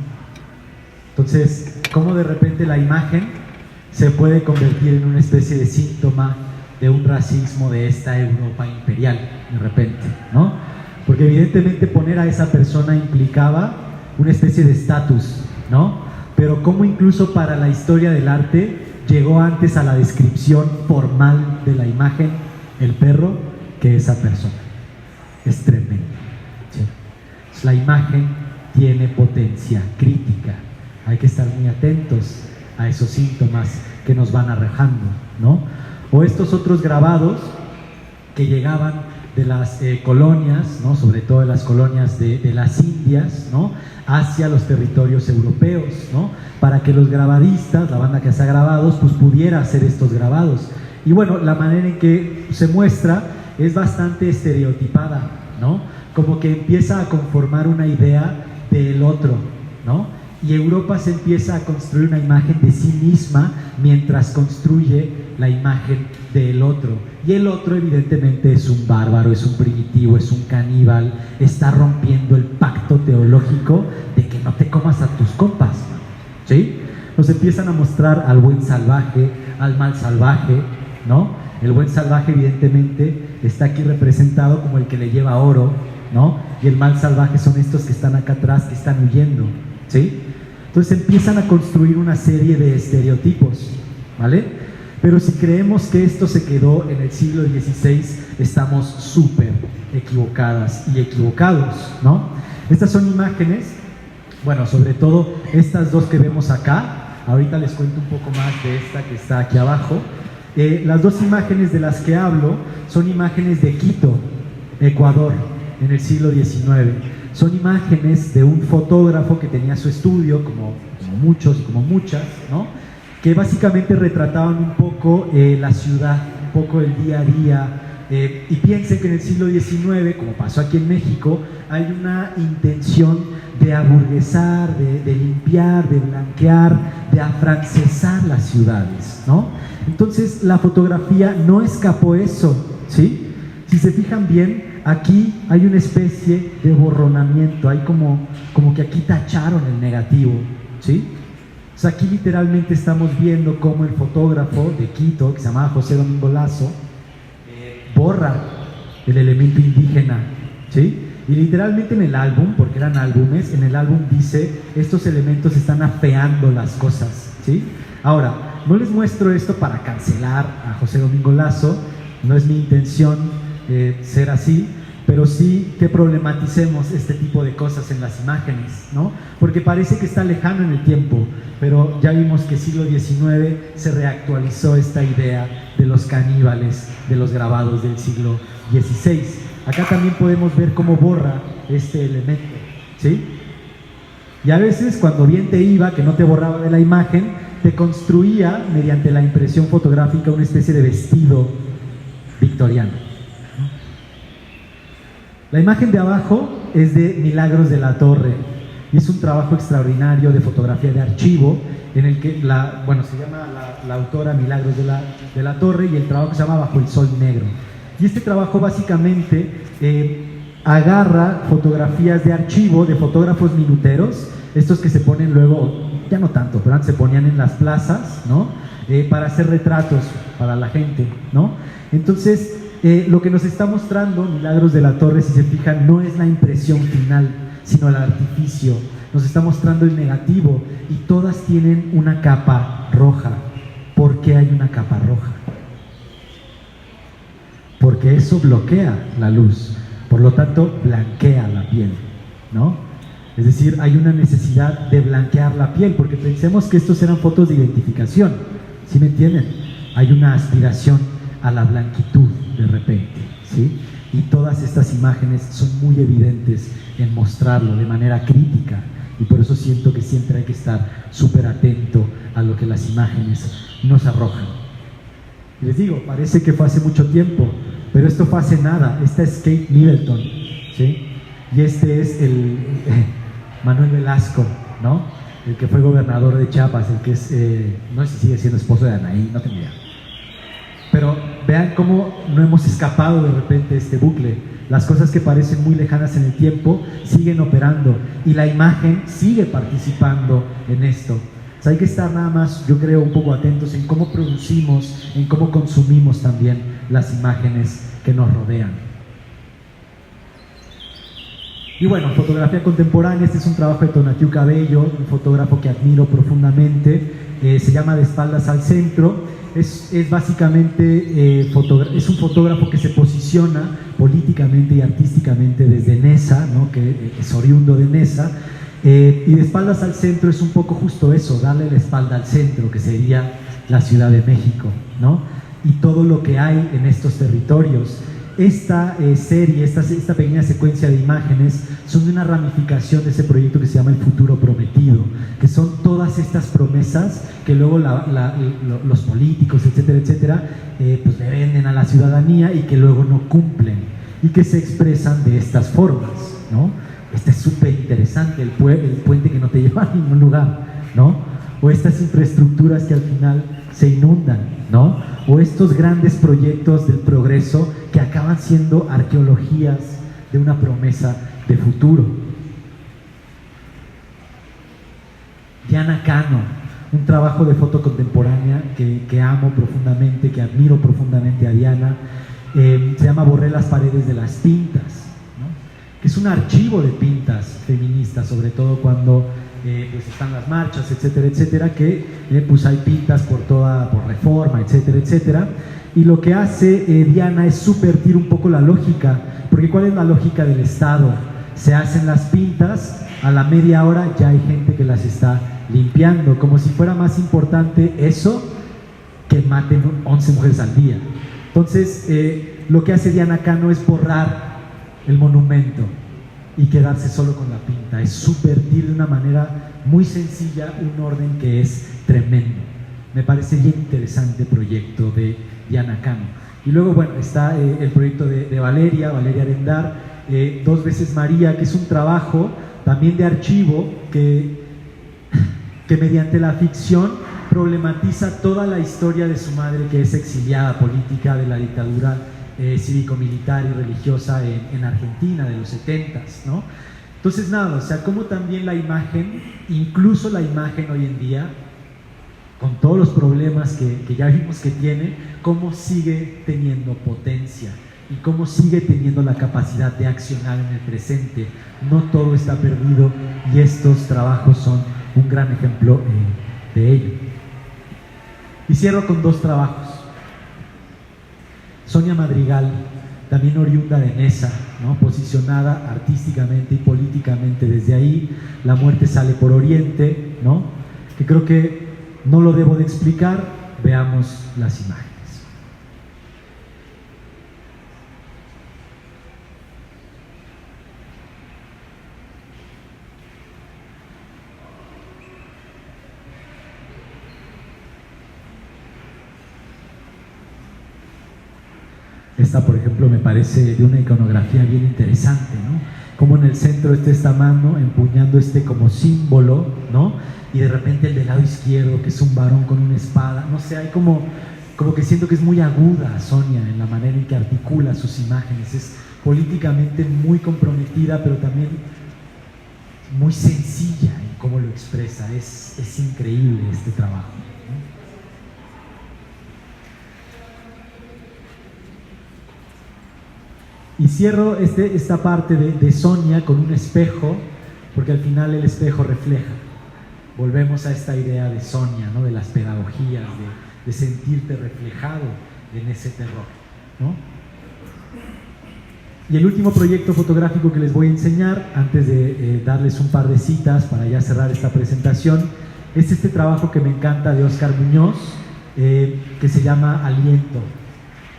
Entonces, ¿cómo de repente la imagen se puede convertir en una especie de síntoma de un racismo de esta Europa imperial, de repente, ¿no? Porque evidentemente poner a esa persona implicaba una especie de estatus, ¿no? Pero cómo incluso para la historia del arte llegó antes a la descripción formal de la imagen el perro que esa persona. Es tremendo, ¿sí? La imagen tiene potencia crítica. Hay que estar muy atentos a esos síntomas que nos van arrojando, ¿no? O estos otros grabados que llegaban de las colonias, ¿no? Sobre todo de las colonias de las Indias, ¿no? Hacia los territorios europeos, ¿no? Para que los grabadistas, la banda que hace grabados, pues pudiera hacer estos grabados. Y bueno, la manera en que se muestra es bastante estereotipada, ¿no? Como que empieza a conformar una idea del otro, ¿no? Y Europa se empieza a construir una imagen de sí misma mientras construye la imagen del otro. Y el otro evidentemente es un bárbaro, es un primitivo, es un caníbal, está rompiendo el pacto teológico de que no te comas a tus compas, ¿sí? Nos empiezan a mostrar al buen salvaje, al mal salvaje, ¿no? El buen salvaje evidentemente está aquí representado como el que le lleva oro, ¿no? Y el mal salvaje son estos que están acá atrás, que están huyendo, ¿sí? Entonces empiezan a construir una serie de estereotipos, ¿vale? Pero si creemos que esto se quedó en el siglo XVI, estamos súper equivocadas y equivocados, ¿no? Estas son imágenes, bueno, sobre todo estas dos que vemos acá. Ahorita les cuento un poco más de esta que está aquí abajo. Las dos imágenes de las que hablo son imágenes de Quito, Ecuador, en el siglo XIX. Son imágenes de un fotógrafo que tenía su estudio, como muchos y como muchas, ¿no? Que básicamente retrataban un poco la ciudad, un poco el día a día. Y piensen que en el siglo XIX, como pasó aquí en México, hay una intención de aburguesar, de limpiar, de blanquear, de afrancesar las ciudades, ¿no? Entonces la fotografía no escapó eso, ¿sí? Si se fijan bien, aquí hay una especie de borronamiento, hay como que aquí tacharon el negativo, ¿sí? O sea, aquí literalmente estamos viendo cómo el fotógrafo de Quito, que se llamaba José Domingo Lazo, borra el elemento indígena, ¿sí? Y literalmente en el álbum, porque eran álbumes, en el álbum dice, estos elementos están afeando las cosas, ¿sí? Ahora, no les muestro esto para cancelar a José Domingo Lazo, no es mi intención ser así, pero sí que problematicemos este tipo de cosas en las imágenes, ¿no? Porque parece que está lejano en el tiempo, pero ya vimos que siglo XIX se reactualizó esta idea de los caníbales, de los grabados del siglo XVI. Acá también podemos ver cómo borra este elemento, ¿sí? Y a veces cuando bien te iba, que no te borraba de la imagen, te construía mediante la impresión fotográfica una especie de vestido victoriano. La imagen de abajo es de Milagros de la Torre y es un trabajo extraordinario de fotografía de archivo en el que se llama la autora Milagros de la Torre, y el trabajo se llama Bajo el Sol Negro. Y este trabajo básicamente agarra fotografías de archivo de fotógrafos minuteros, estos que se ponen luego, ya no tanto, pero antes se ponían en las plazas, ¿no? Para hacer retratos para la gente, ¿no? Entonces, lo que nos está mostrando Milagros de la Torre, si se fijan, no es la impresión final, sino el artificio. Nos está mostrando el negativo, y todas tienen una capa roja. ¿Por qué hay una capa roja? Porque eso bloquea la luz, por lo tanto blanquea la piel, ¿no? Es decir, hay una necesidad de blanquear la piel, porque pensemos que estos eran fotos de identificación, ¿sí me entienden? Hay una aspiración a la blanquitud de repente, ¿sí? Y todas estas imágenes son muy evidentes en mostrarlo de manera crítica, y por eso siento que siempre hay que estar súper atento a lo que las imágenes nos arrojan. Y les digo, parece que fue hace mucho tiempo, pero esto fue hace nada. Esta es Kate Middleton, ¿sí? Y este es el Manuel Velasco, ¿no? El que fue gobernador de Chiapas, el que es, no sé si sigue siendo esposo de Anaí, no tengo idea. Pero vean cómo no hemos escapado de repente de este bucle. Las cosas que parecen muy lejanas en el tiempo siguen operando, y la imagen sigue participando en esto. O sea, hay que estar nada más, yo creo, un poco atentos en cómo producimos, en cómo consumimos también las imágenes que nos rodean. Y bueno, fotografía contemporánea. Este es un trabajo de Tonatiuh Cabello, un fotógrafo que admiro profundamente. Se llama De espaldas al centro. Es básicamente es un fotógrafo que se posiciona políticamente y artísticamente desde Nesa, ¿no? Que es oriundo de Nesa. Y De espaldas al centro es un poco justo eso, darle la espalda al centro, que sería la Ciudad de México, ¿no? Y todo lo que hay en estos territorios. Esta serie, esta pequeña secuencia de imágenes son de una ramificación de ese proyecto que se llama El Futuro Prometido, que son todas estas promesas que luego los políticos, etcétera, etcétera, pues le venden a la ciudadanía, y que luego no cumplen, y que se expresan de estas formas, ¿no? Este es súper interesante, el puente que no te lleva a ningún lugar, ¿no? O estas infraestructuras que al final se inundan, ¿no? O estos grandes proyectos del progreso que acaban siendo arqueologías de una promesa de futuro. Diana Cano, un trabajo de foto contemporánea que amo profundamente, que admiro profundamente a Diana. Se llama Borré las paredes de las pintas, ¿no? Que es un archivo de pintas feministas, sobre todo cuando pues están las marchas, etcétera, etcétera, que pues hay pintas por Reforma, etcétera, etcétera. Y lo que hace Diana es subvertir un poco la lógica, porque ¿cuál es la lógica del Estado? Se hacen las pintas, a la media hora ya hay gente que las está limpiando, como si fuera más importante eso que maten 11 mujeres al día. Entonces, lo que hace Diana Cano es borrar el monumento y quedarse solo con la pinta, es subvertir de una manera muy sencilla un orden que es tremendo. Me parece bien interesante el proyecto de Diana Cano. Y luego, bueno, está el proyecto de Valeria Arendar, Dos veces María, que es un trabajo también de archivo que mediante la ficción problematiza toda la historia de su madre, que es exiliada política de la dictadura cívico-militar y religiosa en Argentina de los 70s, ¿no? Entonces, nada, o sea, como también la imagen, incluso la imagen hoy en día, con todos los problemas que ya vimos que tiene, cómo sigue teniendo potencia y cómo sigue teniendo la capacidad de accionar en el presente. No todo está perdido, y estos trabajos son un gran ejemplo de ello. Y cierro con dos trabajos. Sonia Madrigal, también oriunda de Nesa, ¿no? Posicionada artísticamente y políticamente desde ahí. La muerte sale por Oriente, ¿no? Que creo que no lo debo de explicar. Veamos las imágenes. Esta, por ejemplo, me parece de una iconografía bien interesante, ¿no? Como en el centro está esta mano empuñando como símbolo, ¿no? Y de repente el del lado izquierdo, que es un varón con una espada, no sé, hay como que siento que es muy aguda Sonia en la manera en que articula sus imágenes. Es políticamente muy comprometida, pero también muy sencilla en cómo lo expresa. Es increíble este trabajo, ¿no? Y cierro esta parte de Sonia con un espejo, porque al final el espejo refleja. Volvemos a esta idea de Sonia, ¿no? De las pedagogías, de sentirte reflejado en ese terror, ¿no? Y el último proyecto fotográfico que les voy a enseñar, antes de darles un par de citas para ya cerrar esta presentación, es este trabajo que me encanta de Óscar Muñoz, que se llama Aliento.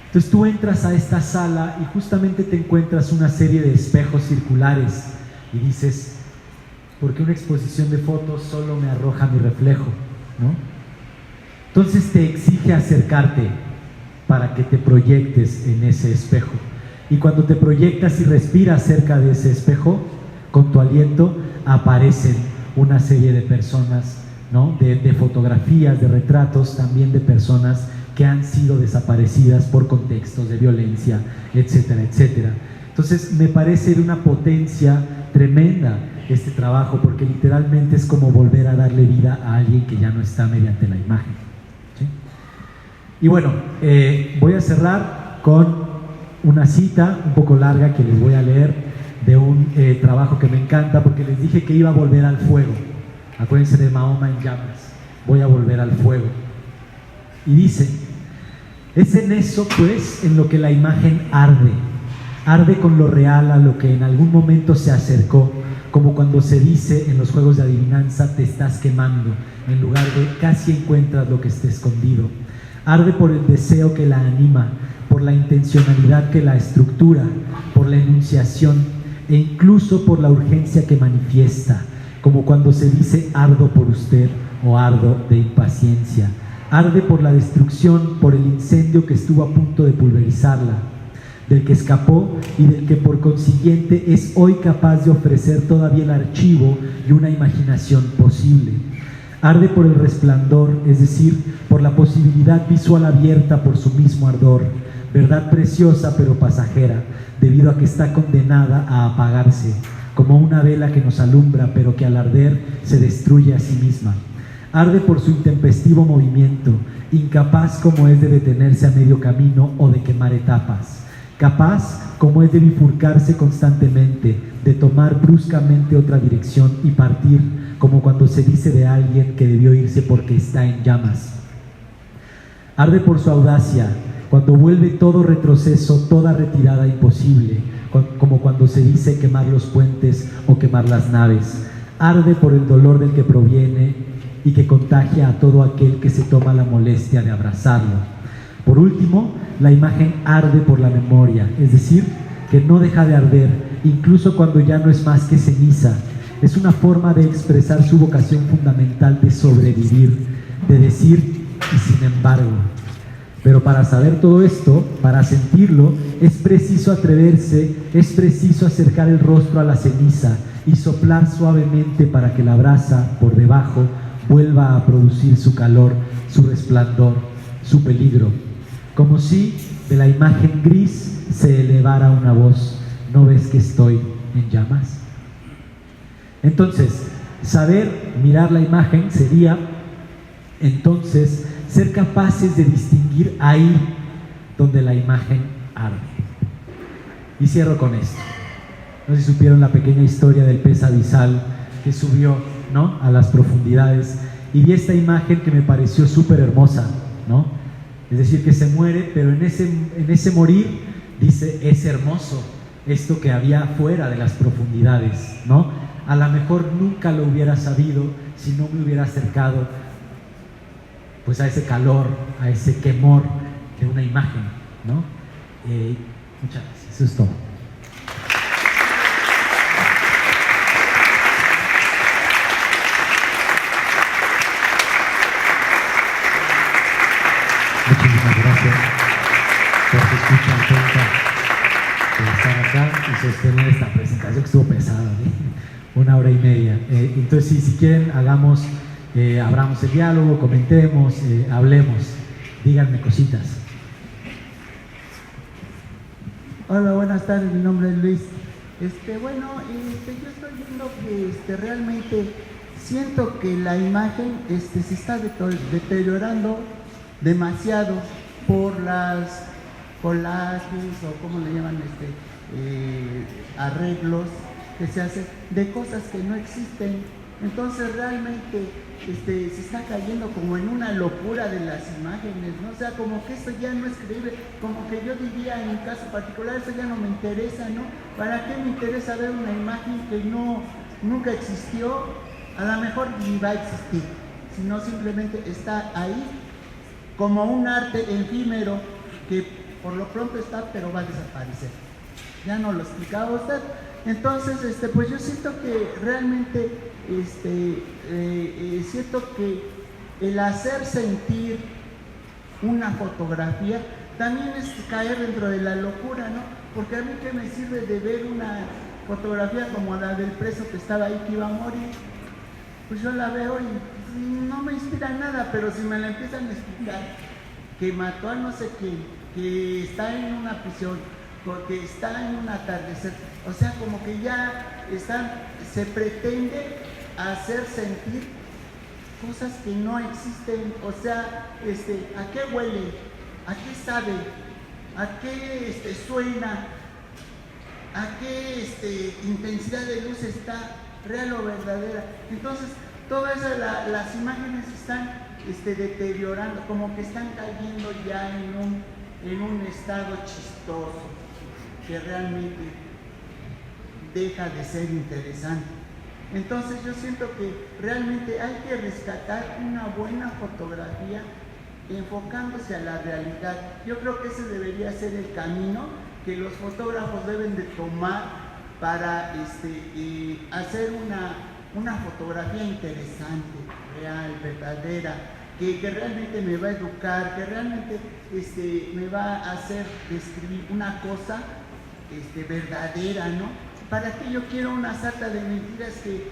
Entonces tú entras a esta sala y justamente te encuentras una serie de espejos circulares y dices, ¿por qué una exposición de fotos solo me arroja mi reflejo? ¿No? Entonces te exige acercarte para que te proyectes en ese espejo. Y cuando te proyectas y respiras cerca de ese espejo, con tu aliento aparecen una serie de personas, ¿no? De fotografías, de retratos, también de personas que han sido desaparecidas por contextos de violencia, etcétera, etcétera. Entonces me parece de una potencia tremenda este trabajo, porque literalmente es como volver a darle vida a alguien que ya no está mediante la imagen. ¿Sí? Y bueno, voy a cerrar con una cita un poco larga que les voy a leer de un trabajo que me encanta, porque les dije que iba a volver al fuego. Acuérdense de Mahoma en llamas, voy a volver al fuego. Y dice, es en eso pues en lo que la imagen arde con lo real a lo que en algún momento se acercó, como cuando se dice en los juegos de adivinanza, te estás quemando, en lugar de casi encuentras lo que está escondido. Arde por el deseo que la anima, por la intencionalidad que la estructura, por la enunciación e incluso por la urgencia que manifiesta, como cuando se dice ardo por usted o ardo de impaciencia. Arde por la destrucción, por el incendio que estuvo a punto de pulverizarla, del que escapó y del que por consiguiente es hoy capaz de ofrecer todavía el archivo y una imaginación posible. Arde por el resplandor, es decir, por la posibilidad visual abierta por su mismo ardor, verdad preciosa pero pasajera, debido a que está condenada a apagarse, como una vela que nos alumbra pero que al arder se destruye a sí misma. Arde por su intempestivo movimiento, incapaz como es de detenerse a medio camino o de quemar etapas, capaz como es de bifurcarse constantemente, de tomar bruscamente otra dirección y partir, como cuando se dice de alguien que debió irse porque está en llamas. Arde por su audacia, cuando vuelve todo retroceso, toda retirada imposible, como cuando se dice quemar los puentes o quemar las naves. Arde por el dolor del que proviene y que contagia a todo aquel que se toma la molestia de abrazarlo. Por último, la imagen arde por la memoria, es decir, que no deja de arder, incluso cuando ya no es más que ceniza. Es una forma de expresar su vocación fundamental de sobrevivir, de decir y sin embargo. Pero para saber todo esto, para sentirlo, es preciso atreverse, es preciso acercar el rostro a la ceniza y soplar suavemente para que la brasa, por debajo, vuelva a producir su calor, su resplandor, su peligro. Como si de la imagen gris se elevara una voz, ¿no ves que estoy en llamas? Entonces, saber mirar la imagen sería entonces ser capaces de distinguir ahí donde la imagen arde. Y cierro con esto. No sé si supieron la pequeña historia del pez abisal que subió, ¿no?, a las profundidades, y vi esta imagen que me pareció súper hermosa, ¿no? Es decir, que se muere, pero en ese morir dice, es hermoso esto que había fuera de las profundidades, ¿no? A lo mejor nunca lo hubiera sabido si no me hubiera acercado pues a ese calor, a ese quemor de una imagen, ¿no? Muchas gracias, eso es todo. Muchísimas gracias por sus escucha atenta por estar acá y sostener esta presentación que estuvo pesada, ¿eh? 1 hora y media. Entonces, si quieren, abramos el diálogo, comentemos, hablemos, díganme cositas. Hola, buenas tardes, mi nombre es Luis. Yo estoy viendo que realmente siento que la imagen se está deteriorando demasiado por las collages o como le llaman arreglos que se hacen de cosas que no existen. Entonces realmente se está cayendo como en una locura de las imágenes, ¿no? O sea, como que esto ya no es creíble, como que yo diría en mi caso particular, eso ya no me interesa, ¿no? ¿Para qué me interesa ver una imagen que nunca existió? A lo mejor ni va a existir, sino simplemente está ahí como un arte efímero que por lo pronto está, pero va a desaparecer. Ya no lo explicaba usted. Entonces, pues yo siento que realmente, siento que el hacer sentir una fotografía también es caer dentro de la locura, ¿no? Porque a mí qué me sirve de ver una fotografía como la del preso que estaba ahí, que iba a morir. Pues yo la veo y no me inspira nada, pero si me la empiezan a explicar que mató a no sé quién, que está en una prisión, porque está en un atardecer, o sea, como que ya se pretende hacer sentir cosas que no existen, o sea, ¿a qué huele? ¿A qué sabe? ¿A qué suena? ¿A qué intensidad de luz está real o verdadera? Entonces, todas las imágenes están deteriorando, como que están cayendo ya en un estado chistoso, que realmente deja de ser interesante. Entonces yo siento que realmente hay que rescatar una buena fotografía enfocándose a la realidad. Yo creo que ese debería ser el camino que los fotógrafos deben de tomar para hacer una fotografía interesante, real, verdadera, que realmente me va a educar, que realmente me va a hacer describir una cosa verdadera, ¿no? ¿Para qué yo quiero una sarta de mentiras que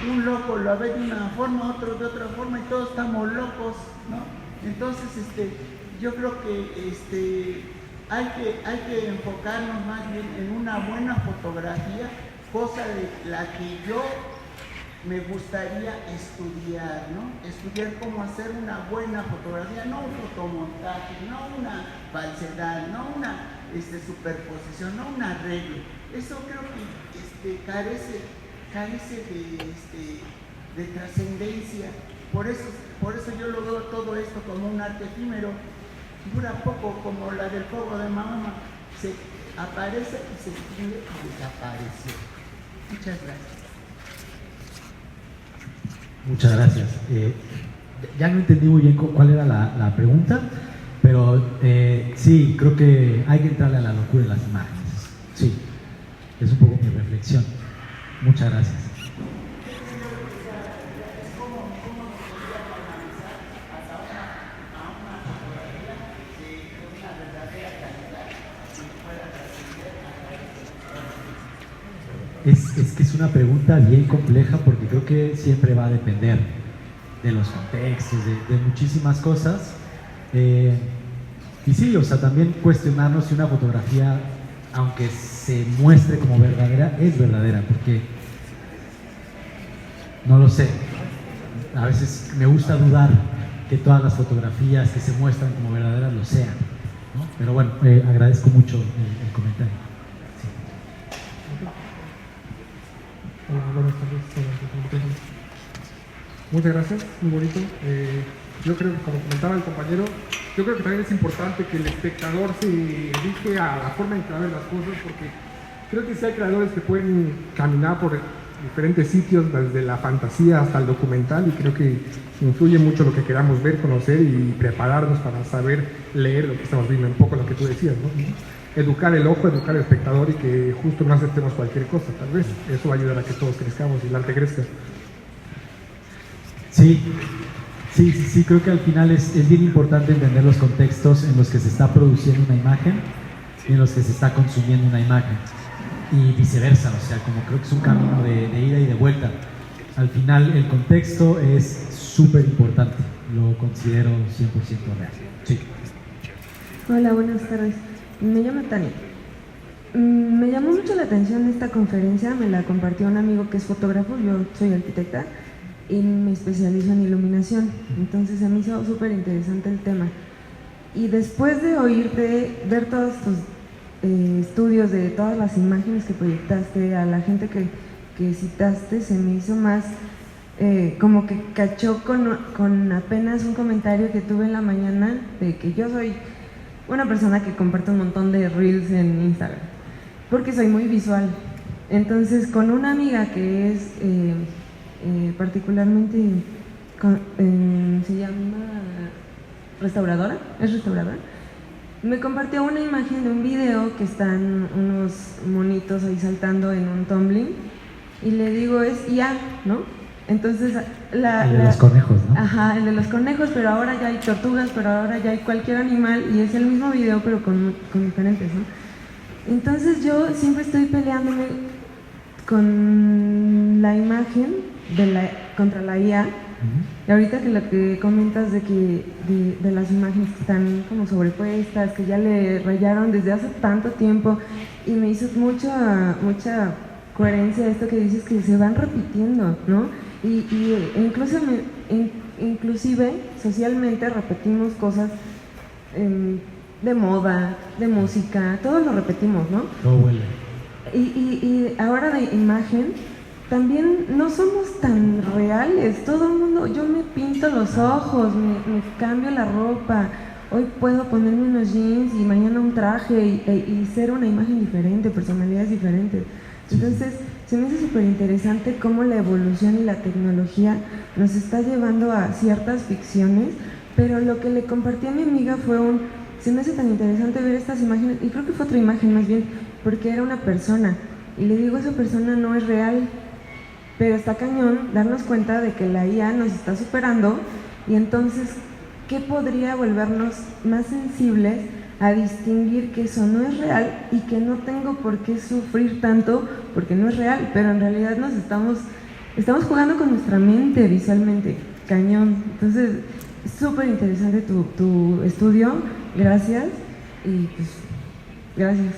un loco lo ve de una forma, otro de otra forma y todos estamos locos, ¿no? Entonces, yo creo que hay que enfocarnos más bien en una buena fotografía, cosa de la que yo me gustaría estudiar, ¿no? Estudiar cómo hacer una buena fotografía, no un fotomontaje, no una falsedad, no una superposición, no un arreglo. Eso creo que carece de trascendencia. Por eso yo lo veo todo esto como un arte efímero. Dura poco, como la del fuego de Mahoma. Se aparece y se extingue y desaparece. Muchas gracias. Muchas gracias. Ya no entendí muy bien cuál era la pregunta, pero sí, creo que hay que entrarle a la locura de las imágenes. Sí, es un poco mi reflexión. Muchas gracias. Es que es una pregunta bien compleja porque creo que siempre va a depender de los contextos, de muchísimas cosas. Y sí, o sea, también cuestionarnos si una fotografía, aunque se muestre como verdadera, es verdadera, porque no lo sé. A veces me gusta dudar que todas las fotografías que se muestran como verdaderas lo sean, ¿no? Pero bueno, agradezco mucho el comentario. Hola, buenas tardes. Muchas gracias, muy bonito. Yo creo que, como comentaba el compañero, yo creo que también es importante que el espectador se dedique a la forma en que va a ver las cosas, porque creo que sí hay creadores que pueden caminar por diferentes sitios, desde la fantasía hasta el documental, y creo que influye mucho lo que queramos ver, conocer y prepararnos para saber leer lo que estamos viendo, un poco lo que tú decías, ¿no? Educar el ojo, educar al espectador y que justo no aceptemos cualquier cosa, tal vez. Eso va a ayudar a que todos crezcamos y el arte crezca. Sí, Sí, creo que al final es bien importante entender los contextos en los que se está produciendo una imagen y en los que se está consumiendo una imagen. Y viceversa, o sea, como creo que es un camino de ida y de vuelta. Al final el contexto es súper importante, lo considero 100% real. Sí. Hola, buenas tardes. Me llamo Tania. Me llamó mucho la atención esta conferencia, me la compartió un amigo que es fotógrafo, yo soy arquitecta y me especializo en iluminación, entonces se me hizo súper interesante el tema. Y después de oírte, ver todos tus estudios de todas las imágenes que proyectaste, a la gente que citaste, se me hizo más como que cachó con apenas un comentario que tuve en la mañana de que yo soy una persona que comparte un montón de reels en Instagram porque soy muy visual. Entonces con una amiga que es particularmente se llama restauradora, es restauradora, me compartió una imagen de un video que están unos monitos ahí saltando en un tumbling y le digo es IA, ¿no? Entonces el de los conejos, ¿no? Ajá, el de los conejos, pero ahora ya hay tortugas, pero ahora ya hay cualquier animal y es el mismo video pero con diferentes, ¿no? Entonces yo siempre estoy peleándome con la imagen contra la IA. Y ahorita que lo que comentas de las imágenes que están como sobrepuestas, que ya le rayaron desde hace tanto tiempo, y me hizo mucha coherencia esto que dices, que se van repitiendo, ¿no? Y inclusive socialmente repetimos cosas de moda, de música, todo lo repetimos, ¿no? Todo vuelve. Y ahora de imagen, también no somos tan reales. Todo el mundo, yo me pinto los ojos, me cambio la ropa. Hoy puedo ponerme unos jeans y mañana un traje y ser una imagen diferente, personalidades diferentes. Entonces, se me hace súper interesante cómo la evolución y la tecnología nos está llevando a ciertas ficciones, pero lo que le compartí a mi amiga fue se me hace tan interesante ver estas imágenes, y creo que fue otra imagen más bien, porque era una persona, y le digo, esa persona no es real, pero está cañón darnos cuenta de que la IA nos está superando, y entonces, ¿qué podría volvernos más sensibles a distinguir que eso no es real y que no tengo por qué sufrir tanto porque no es real, pero en realidad nos estamos jugando con nuestra mente visualmente, cañón? Entonces, es súper interesante tu estudio, gracias, y pues, gracias.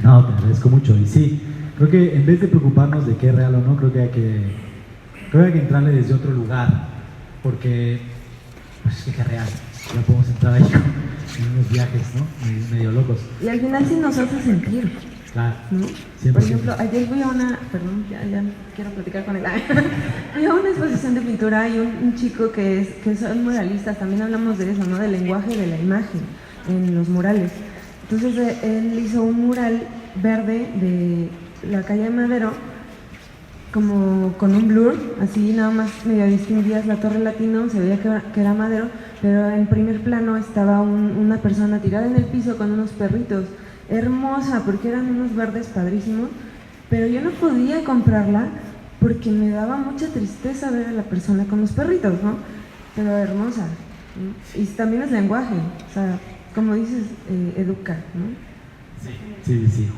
No, te agradezco mucho, y sí, creo que en vez de preocuparnos de qué es real o no, creo que hay que entrarle desde otro lugar, porque, pues, ¿qué es real? Ya podemos entrar ahí en unos viajes, ¿no? Medio locos. Y al final sí nos hace sentir. Claro, ¿No? 100%. Por ejemplo, ayer fui a perdón, ya quiero platicar con él. Fui a una exposición de pintura y un chico que son muralistas, también hablamos de eso, ¿no? Del lenguaje de la imagen en los murales. Entonces él hizo un mural verde de la calle de Madero, como con un blur, así nada más medio distinguías la Torre Latino, se veía que era Madero, pero en primer plano estaba una persona tirada en el piso con unos perritos. Hermosa, porque eran unos verdes padrísimos, pero yo no podía comprarla porque me daba mucha tristeza ver a la persona con los perritos, ¿no? Pero hermosa, ¿no? Y también es lenguaje, o sea, como dices, educa, ¿no? Sí,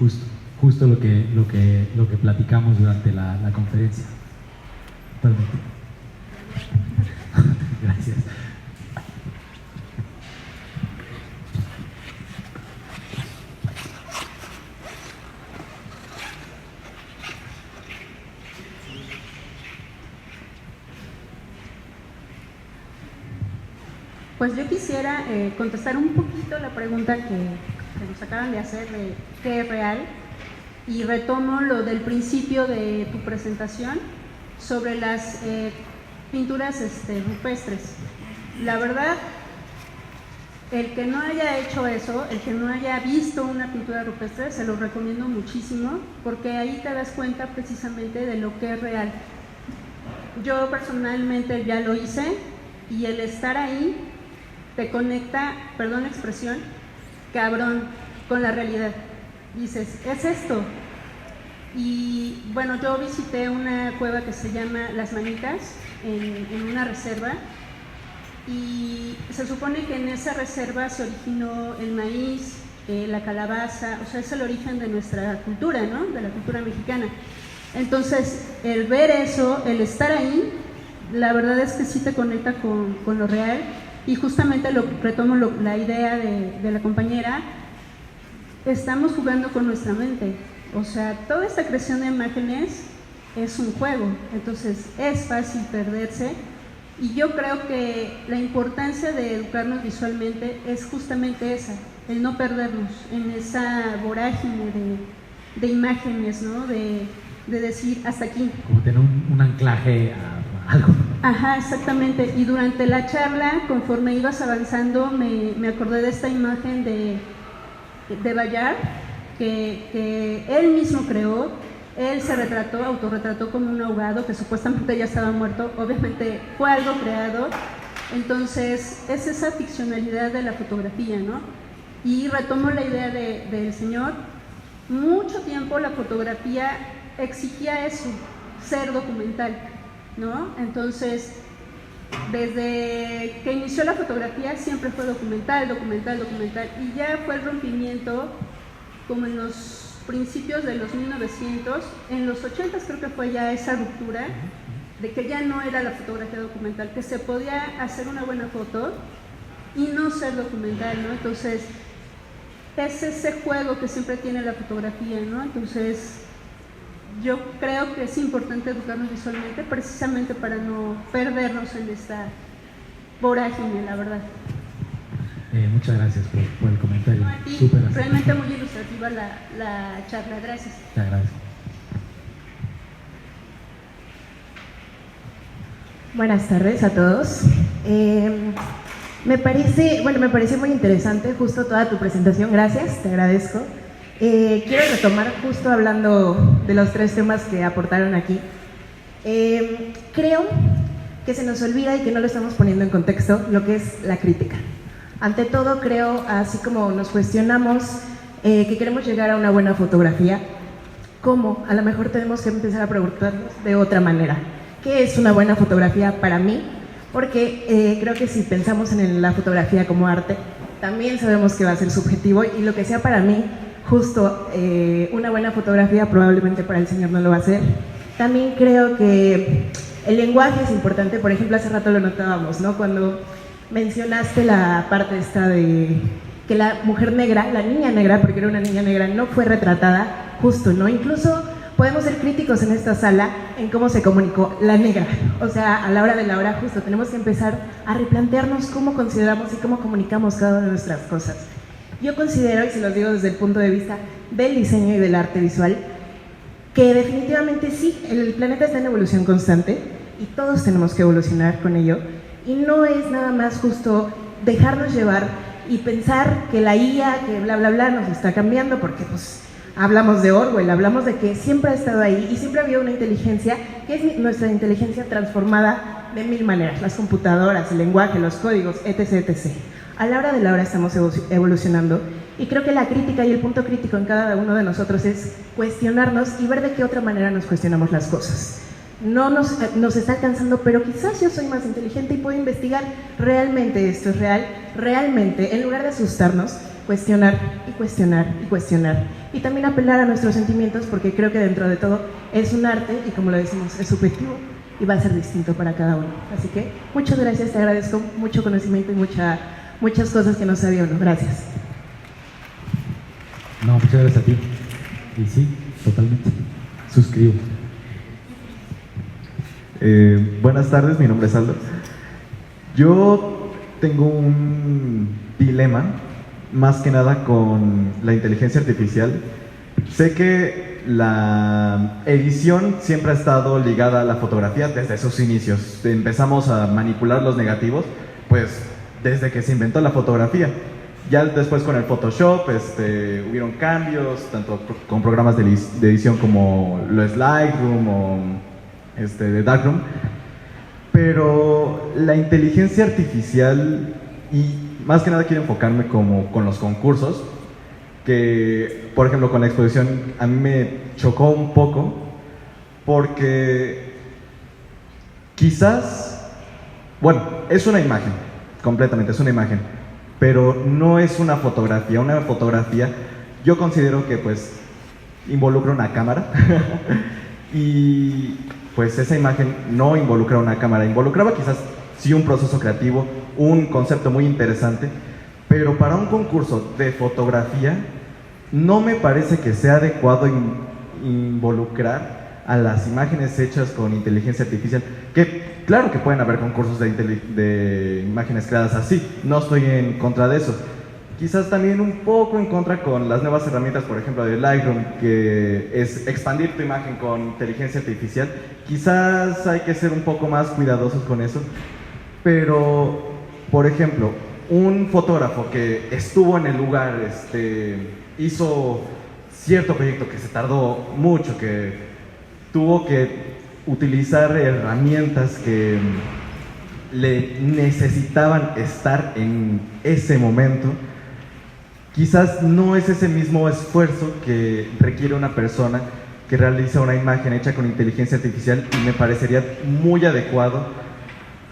justo lo que platicamos durante la conferencia. Totalmente. Gracias. Pues yo quisiera contestar un poquito la pregunta que nos acaban de hacer de qué es real, y retomo lo del principio de tu presentación sobre las pinturas rupestres. La verdad, el que no haya hecho eso, el que no haya visto una pintura rupestre, se lo recomiendo muchísimo, porque ahí te das cuenta precisamente de lo que es real. Yo personalmente ya lo hice, y el estar ahí te conecta, perdón la expresión, cabrón, con la realidad. Dices, es esto. Y bueno, yo visité una cueva que se llama Las Manitas, en una reserva, y se supone que en esa reserva se originó el maíz, la calabaza, o sea, es el origen de nuestra cultura, ¿no? De la cultura mexicana. Entonces, el ver eso, el estar ahí, la verdad es que sí te conecta con lo real, y justamente retomo la idea de la compañera, estamos jugando con nuestra mente, o sea, toda esta creación de imágenes es un juego, entonces es fácil perderse, y yo creo que la importancia de educarnos visualmente es justamente esa, el no perdernos en esa vorágine de imágenes, ¿no? De decir hasta aquí. Como tener un anclaje a algo. Ajá, exactamente. Y durante la charla, conforme ibas avanzando, me acordé de esta imagen de Bayard, que él mismo creó. Él se autorretrató como un ahogado, que supuestamente ya estaba muerto. Obviamente fue algo creado. Entonces, es esa ficcionalidad de la fotografía, ¿no? Y retomo la idea del señor. Mucho tiempo la fotografía exigía eso, ser documental, ¿no? Entonces, desde que inició la fotografía siempre fue documental, y ya fue el rompimiento como en los principios de los 1900, en los 80 creo que fue ya esa ruptura de que ya no era la fotografía documental, que se podía hacer una buena foto y no ser documental, ¿no? Entonces, es ese juego que siempre tiene la fotografía, ¿no? Entonces, yo creo que es importante educarnos visualmente precisamente para no perdernos en esta vorágine, la verdad. Muchas gracias por el comentario. No, a ti, Súper realmente muy ilustrativa la charla, gracias. Te agradezco. Buenas tardes a todos. Me pareció muy interesante justo toda tu presentación, gracias, te agradezco. Quiero retomar justo hablando de los tres temas que aportaron aquí. Creo que se nos olvida y que no lo estamos poniendo en contexto lo que es la crítica. Ante todo, creo, así como nos cuestionamos que queremos llegar a una buena fotografía, ¿cómo? A lo mejor tenemos que empezar a preguntarnos de otra manera. ¿Qué es una buena fotografía para mí? Porque creo que si pensamos en la fotografía como arte, también sabemos que va a ser subjetivo, y lo que sea para mí, justo una buena fotografía, probablemente para el señor no lo va a ser. También creo que el lenguaje es importante. Por ejemplo, hace rato lo notábamos, ¿no? Cuando mencionaste la parte esta de que la mujer negra, la niña negra, porque era una niña negra, no fue retratada justo, ¿no? Incluso podemos ser críticos en esta sala en cómo se comunicó la negra. O sea, a la hora de la hora, justo tenemos que empezar a replantearnos cómo consideramos y cómo comunicamos cada una de nuestras cosas. Yo considero, y se los digo desde el punto de vista del diseño y del arte visual, que definitivamente sí, el planeta está en evolución constante y todos tenemos que evolucionar con ello, y no es nada más justo dejarnos llevar y pensar que la IA, que bla bla bla nos está cambiando, porque pues hablamos de Orwell, hablamos de que siempre ha estado ahí y siempre ha habido una inteligencia que es nuestra inteligencia transformada de mil maneras, las computadoras, el lenguaje, los códigos, etc, etc. A la hora de la hora estamos evolucionando, y creo que la crítica y el punto crítico en cada uno de nosotros es cuestionarnos y ver de qué otra manera nos cuestionamos las cosas. No nos está alcanzando, pero quizás yo soy más inteligente y puedo investigar, ¿realmente esto es real? Realmente, en lugar de asustarnos, cuestionar y cuestionar y cuestionar. Y también apelar a nuestros sentimientos, porque creo que dentro de todo es un arte y, como lo decimos, es subjetivo y va a ser distinto para cada uno. Así que muchas gracias, te agradezco mucho conocimiento y muchas cosas que no sabía uno. Gracias. No, muchas gracias a ti. Y sí, totalmente. Suscribo. Buenas tardes, mi nombre es Aldo. Yo tengo un dilema, más que nada con la inteligencia artificial. Sé que la edición siempre ha estado ligada a la fotografía desde sus inicios. Empezamos a manipular los negativos, pues desde que se inventó la fotografía. Ya después con el Photoshop hubieron cambios, tanto con programas de edición como lo es Lightroom o de Darkroom, pero la inteligencia artificial, y más que nada quiero enfocarme como con los concursos, que por ejemplo con la exposición a mí me chocó un poco, porque quizás, bueno, es una imagen, completamente, es una imagen, pero no es una fotografía. Una fotografía yo considero que pues involucra una cámara y pues esa imagen no involucra una cámara, involucraba quizás sí un proceso creativo, un concepto muy interesante, pero para un concurso de fotografía no me parece que sea adecuado involucrar a las imágenes hechas con inteligencia artificial, que claro que pueden haber concursos de imágenes creadas así, no estoy en contra de eso. Quizás también un poco en contra con las nuevas herramientas, por ejemplo, de Lightroom, que es expandir tu imagen con inteligencia artificial. Quizás hay que ser un poco más cuidadosos con eso, pero, por ejemplo, un fotógrafo que estuvo en el lugar, hizo cierto proyecto que se tardó mucho, que tuvo que utilizar herramientas que le necesitaban estar en ese momento, quizás no es ese mismo esfuerzo que requiere una persona que realiza una imagen hecha con inteligencia artificial, y me parecería muy adecuado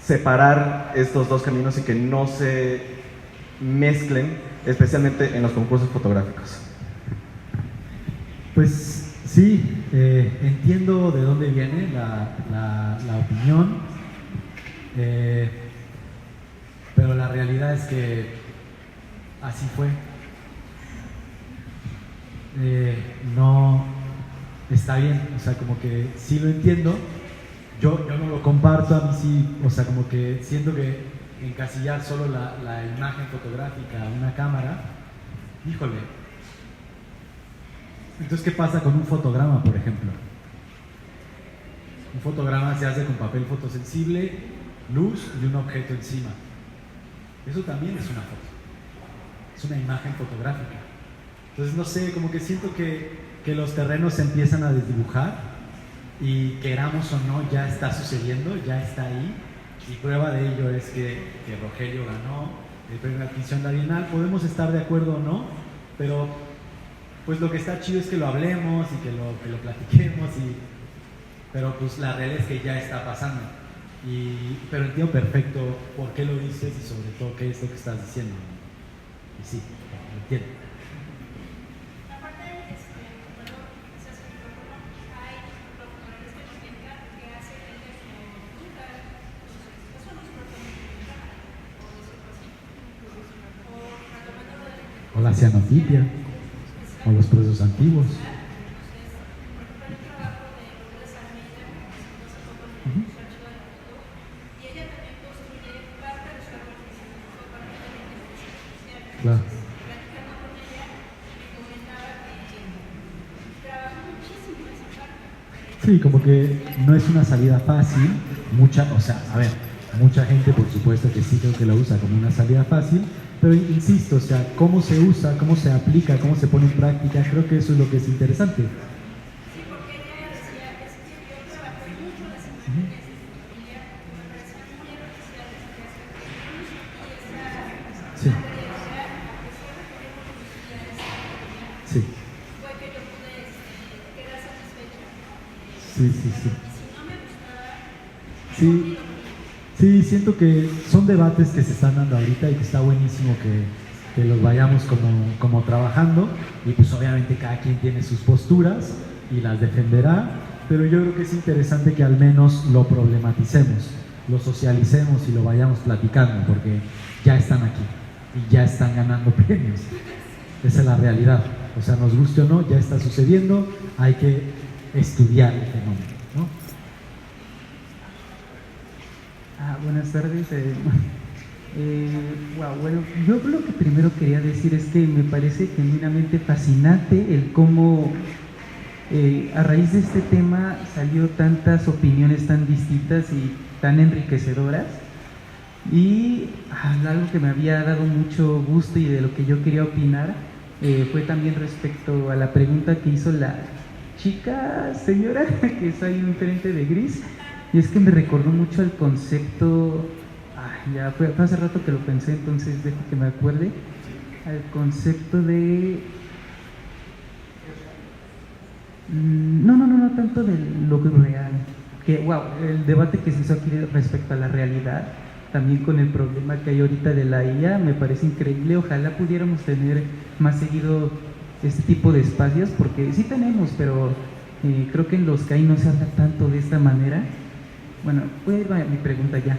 separar estos dos caminos y que no se mezclen, especialmente en los concursos fotográficos. Pues sí, entiendo de dónde viene la opinión, pero la realidad es que así fue. No está bien, o sea, como que sí lo entiendo, yo no lo comparto, a mí sí, o sea, como que siento que encasillar solo la imagen fotográfica a una cámara, híjole. Entonces, ¿qué pasa con un fotograma, por ejemplo? Un fotograma se hace con papel fotosensible, luz y un objeto encima. Eso también es una foto, es una imagen fotográfica. Entonces, no sé, como que siento que los terrenos se empiezan a desdibujar y, queramos o no, ya está sucediendo, ya está ahí. Y prueba de ello es que Rogelio ganó el premio de atención de la Bienal. Podemos estar de acuerdo o no, pero pues lo que está chido es que lo hablemos y que lo platiquemos, pero pues la realidad es que ya está pasando. Pero entiendo perfecto por qué lo dices y sobre todo qué es lo que estás diciendo. Y sí, lo entiendo. O la cianotipia, o los procesos antiguos. Claro. Sí, como que no es una salida fácil, mucha gente por supuesto que sí creo que lo usa como una salida fácil, pero insisto, o sea, cómo se usa, cómo se aplica, cómo se pone en práctica, creo que eso es lo que es interesante. Sí. Sí. Sí. Sí, siento que son debates que se están dando ahorita y que está buenísimo que los vayamos como trabajando, y pues obviamente cada quien tiene sus posturas y las defenderá, pero yo creo que es interesante que al menos lo problematicemos, lo socialicemos y lo vayamos platicando, porque ya están aquí y ya están ganando premios. Esa es la realidad. O sea, nos guste o no, ya está sucediendo, hay que estudiar el fenómeno, ¿no? Buenas tardes. Bueno, yo lo que primero quería decir es que me parece genuinamente fascinante el cómo a raíz de este tema salió tantas opiniones tan distintas y tan enriquecedoras. Y algo que me había dado mucho gusto y de lo que yo quería opinar fue también respecto a la pregunta que hizo la señora que está ahí enfrente de gris. Y es que me recordó mucho el concepto, ya fue hace rato que lo pensé, entonces dejo que me acuerde, al concepto de... No tanto de lo real, que el debate que se hizo aquí respecto a la realidad, también con el problema que hay ahorita de la IA, me parece increíble. Ojalá pudiéramos tener más seguido este tipo de espacios, porque sí tenemos, pero creo que en los que hay no se habla tanto de esta manera. Bueno, voy a ir a mi pregunta ya.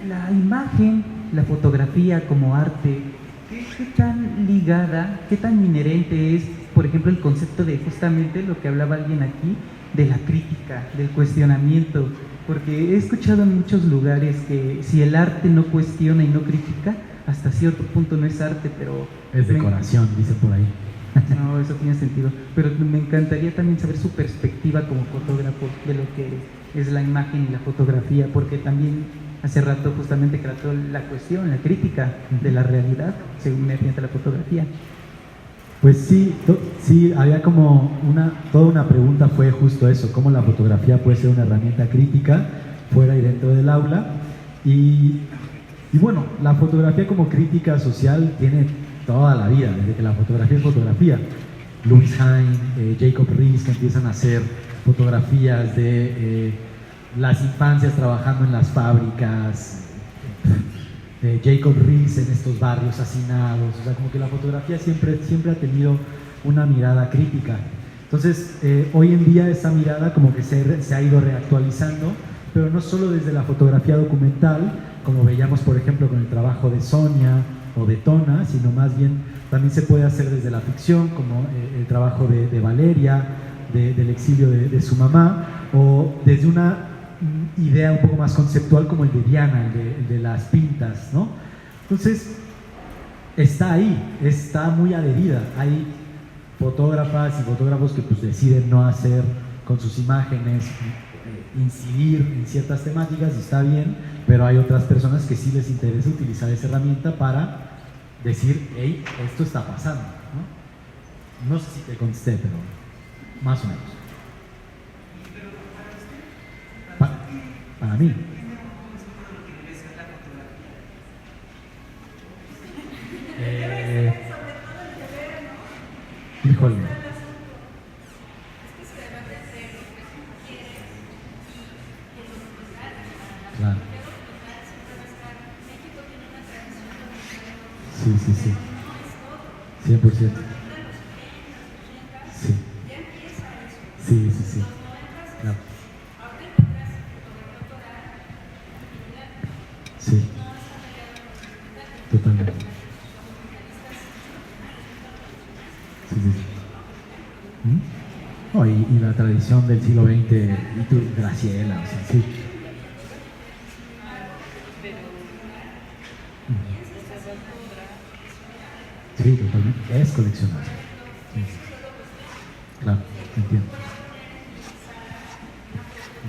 La imagen, la fotografía como arte, ¿qué tan ligada, qué tan inherente es, por ejemplo, el concepto de justamente lo que hablaba alguien aquí, de la crítica, del cuestionamiento? Porque he escuchado en muchos lugares que si el arte no cuestiona y no critica, hasta cierto punto no es arte, pero... Es decoración, dice por ahí. No, eso tiene sentido. Pero me encantaría también saber su perspectiva como fotógrafo de lo que es la imagen y la fotografía, porque también hace rato justamente trató la cuestión, la crítica de la realidad, según me piensa la fotografía. Pues sí, sí, había como toda una pregunta fue justo eso, cómo la fotografía puede ser una herramienta crítica fuera y dentro del aula. Y bueno, la fotografía como crítica social tiene toda la vida, desde que la fotografía es fotografía. Louis Hine, Jacob Riis, que empiezan a hacer fotografías de las infancias trabajando en las fábricas, Jacob Riis en estos barrios hacinados. O sea, como que la fotografía siempre ha tenido una mirada crítica. Entonces, hoy en día esa mirada como que se ha ido reactualizando, pero no solo desde la fotografía documental, como veíamos por ejemplo con el trabajo de Sonia o de Tona, sino más bien también se puede hacer desde la ficción, como el trabajo de Valeria, del exilio de su mamá, o desde una idea un poco más conceptual como el de Diana, el de las pintas, ¿no? Entonces, está ahí, está muy adherida. Hay fotógrafas y fotógrafos que pues deciden no hacer con sus imágenes, incidir en ciertas temáticas, y está bien, pero hay otras personas que sí les interesa utilizar esa herramienta para decir, hey, esto está pasando, ¿no? No sé si te contesté, pero más o menos. Para mí. Híjole. Claro. Sí, sí, sí. 100%. Sí. Sí, sí, sí. Claro. Sí. Totalmente. Sí, sí, sí. No, y la tradición del siglo XX, y tú, Graciela, o sea, sí. Sí, totalmente. Es coleccionable. Sí. Claro, entiendo.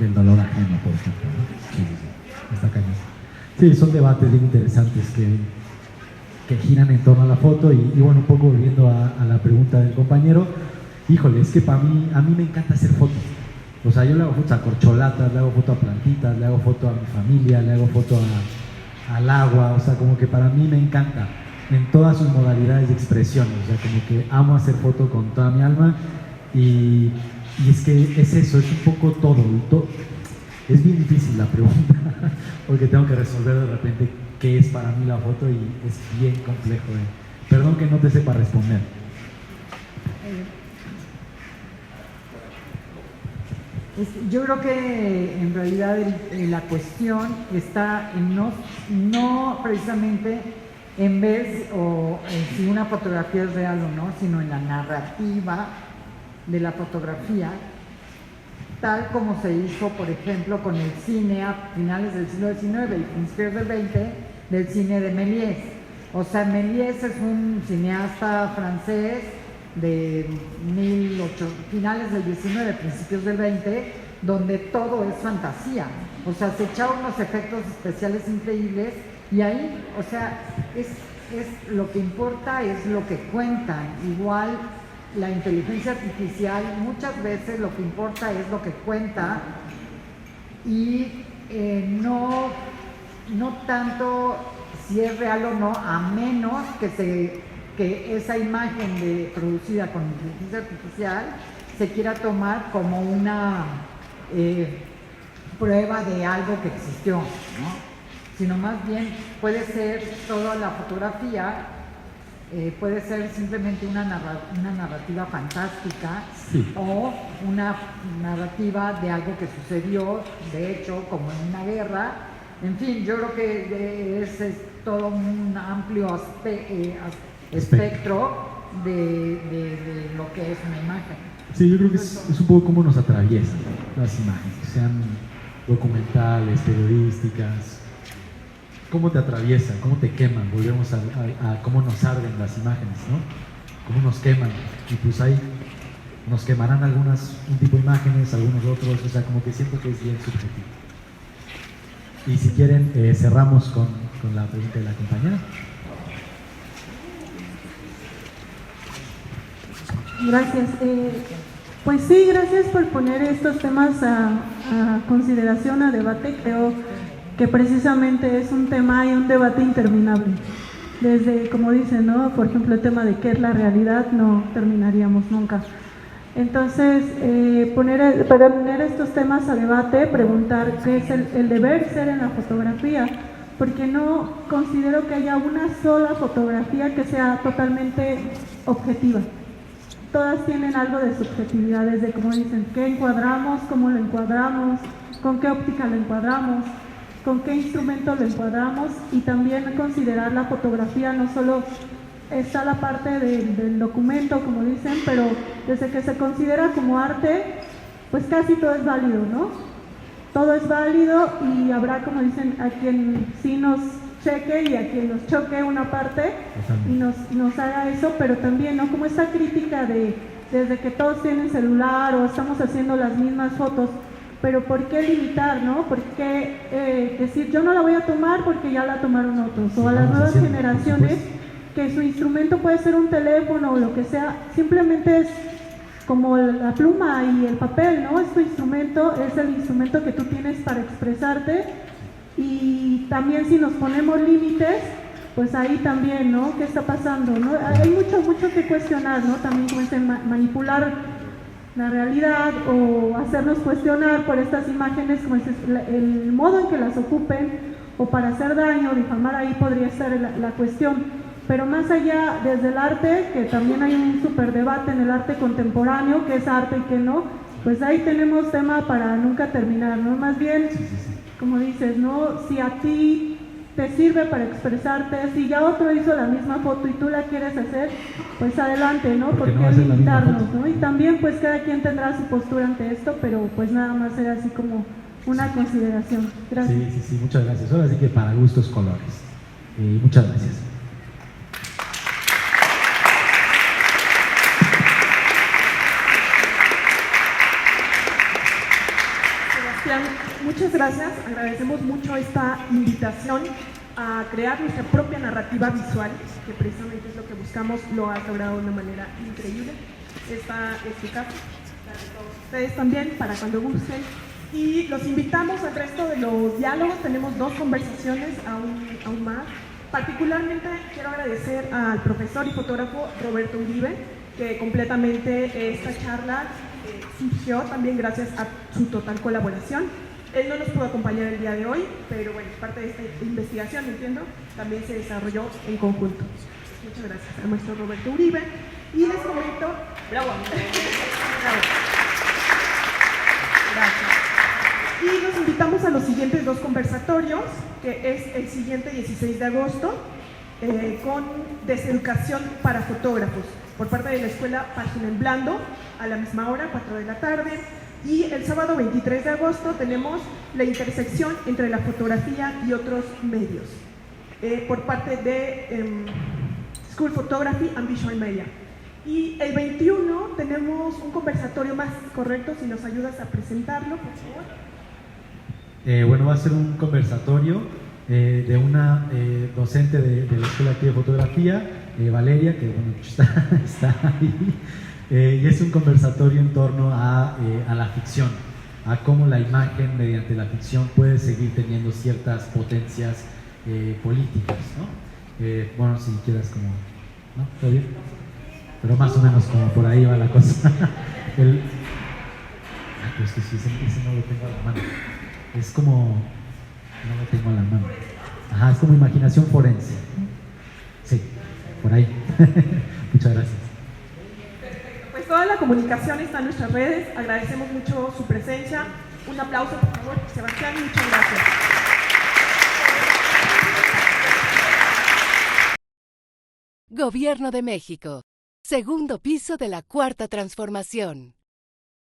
Del dolor ajeno, por ejemplo, ¿no? Sí, sí, sí. Está cañón. Sí, son debates bien interesantes que giran en torno a la foto. Y bueno, un poco volviendo a la pregunta del compañero, híjole, es que a mí me encanta hacer fotos. O sea, yo le hago fotos a corcholatas, le hago foto a plantitas, le hago foto a mi familia, le hago foto al agua. O sea, como que para mí me encanta en todas sus modalidades de expresión. O sea, como que amo hacer foto con toda mi alma. Y es que es eso, es un poco todo. Es bien difícil la pregunta, porque tengo que resolver de repente qué es para mí la foto, y es bien complejo. Perdón que no te sepa responder. Yo creo que en realidad la cuestión está en no precisamente en ver si una fotografía es real o no, sino en la narrativa de la fotografía, tal como se hizo, por ejemplo, con el cine a finales del siglo XIX y principios del XX, del cine de Méliès. O sea, Méliès es un cineasta francés de finales del XIX, principios del XX, donde todo es fantasía. O sea, se echaba unos efectos especiales increíbles, y ahí, o sea, es lo que importa es lo que cuentan. Igual la inteligencia artificial, muchas veces lo que importa es lo que cuenta, y no tanto si es real o no, a menos que esa imagen producida con inteligencia artificial se quiera tomar como una prueba de algo que existió, ¿no? sino más bien puede ser toda la fotografía, puede ser simplemente una narrativa fantástica, sí, o una narrativa de algo que sucedió, de hecho, como en una guerra. En fin, yo creo que es todo un amplio espectro de lo que es una imagen. Sí, yo creo que es un poco como nos atraviesan las imágenes, sean documentales, periodísticas. ¿Cómo te atraviesan? ¿Cómo te queman? Volvemos a cómo nos arden las imágenes, ¿no? Cómo nos queman. Y pues ahí nos quemarán algunas, un tipo de imágenes, algunos otros, o sea, como que siento que es bien subjetivo. Y si quieren, cerramos con la pregunta de la compañera. Gracias. Pues sí, gracias por poner estos temas a consideración, a debate. Creo que precisamente es un tema y un debate interminable. Desde, como dicen, ¿no? Por ejemplo, el tema de qué es la realidad, no terminaríamos nunca. Entonces, para poner estos temas a debate, preguntar qué es el deber ser en la fotografía, porque no considero que haya una sola fotografía que sea totalmente objetiva. Todas tienen algo de subjetividad, desde, como dicen, qué encuadramos, cómo lo encuadramos, con qué óptica lo encuadramos, con qué instrumento lo encuadramos, y también considerar la fotografía. No solo está la parte del documento, como dicen, pero desde que se considera como arte, pues casi todo es válido, ¿no? Todo es válido, y habrá, como dicen, a quien sí nos cheque y a quien nos choque una parte y nos haga eso, pero también, ¿no? Como esta crítica desde que todos tienen celular o estamos haciendo las mismas fotos, pero ¿por qué limitar, no? ¿Por qué decir yo no la voy a tomar porque ya la tomaron otros? O a las nuevas generaciones, que su instrumento puede ser un teléfono o lo que sea, simplemente es como la pluma y el papel, ¿no? Es tu instrumento, es el instrumento que tú tienes para expresarte. Y también si nos ponemos límites, pues ahí también, ¿no? ¿Qué está pasando, no? Hay mucho que cuestionar, ¿no? También como dicen, manipular la realidad o hacernos cuestionar por estas imágenes, como dices, el modo en que las ocupen, o para hacer daño, difamar, ahí podría estar la cuestión. Pero más allá, desde el arte, que también hay un súper debate en el arte contemporáneo, qué es arte y qué no, pues ahí tenemos tema para nunca terminar, ¿no? Más bien, como dices, ¿no? Si a ti te sirve para expresarte, si ya otro hizo la misma foto y tú la quieres hacer, pues adelante, ¿no? ¿Por qué limitarnos, no? Y también pues cada quien tendrá su postura ante esto, pero pues nada más era así como una consideración. Gracias. Sí, muchas gracias. Ahora sí que para gustos colores. Muchas gracias. Muchas gracias, agradecemos mucho esta invitación a crear nuestra propia narrativa visual, que precisamente es lo que buscamos, lo has logrado de una manera increíble. Esta es tu casa, la de todos ustedes también, para cuando gusten. Y los invitamos al resto de los diálogos, tenemos 2 conversaciones aún más. Particularmente quiero agradecer al profesor y fotógrafo Roberto Uribe, que completamente esta charla surgió también gracias a su total colaboración. Él no nos pudo acompañar el día de hoy, pero bueno, parte de esta investigación, entiendo, también se desarrolló en conjunto. Muchas gracias al maestro Roberto Uribe. Y les comento... ¡Bravo! ¡Bravo! Gracias. Y los invitamos a los siguientes 2 conversatorios, que es el siguiente 16 de agosto, con Deseducación para Fotógrafos, por parte de la Escuela Página en Blando, a la misma hora, 4 de la tarde. Y el sábado 23 de agosto tenemos la intersección entre la fotografía y otros medios, por parte de School Photography and Visual Media. Y el 21 tenemos un conversatorio más, correcto, si nos ayudas a presentarlo, por favor. Bueno, va a ser un conversatorio de una docente de la Escuela aquí de Fotografía, Valeria, que bueno, está ahí. Y es un conversatorio en torno a la ficción, a cómo la imagen mediante la ficción puede seguir teniendo ciertas potencias políticas, ¿no? Bueno, si quieras como... ¿No? ¿Está bien? Pero más o menos como por ahí va la cosa. Pues que sí, ese no lo tengo a la mano. Es como... No lo tengo a la mano. Ajá, es como imaginación forense. Sí, por ahí. Muchas gracias. Pues toda la comunicación está en nuestras redes. Agradecemos mucho su presencia. Un aplauso, por favor, Sebastián. Muchas gracias. Gobierno de México. Segundo piso de la Cuarta Transformación.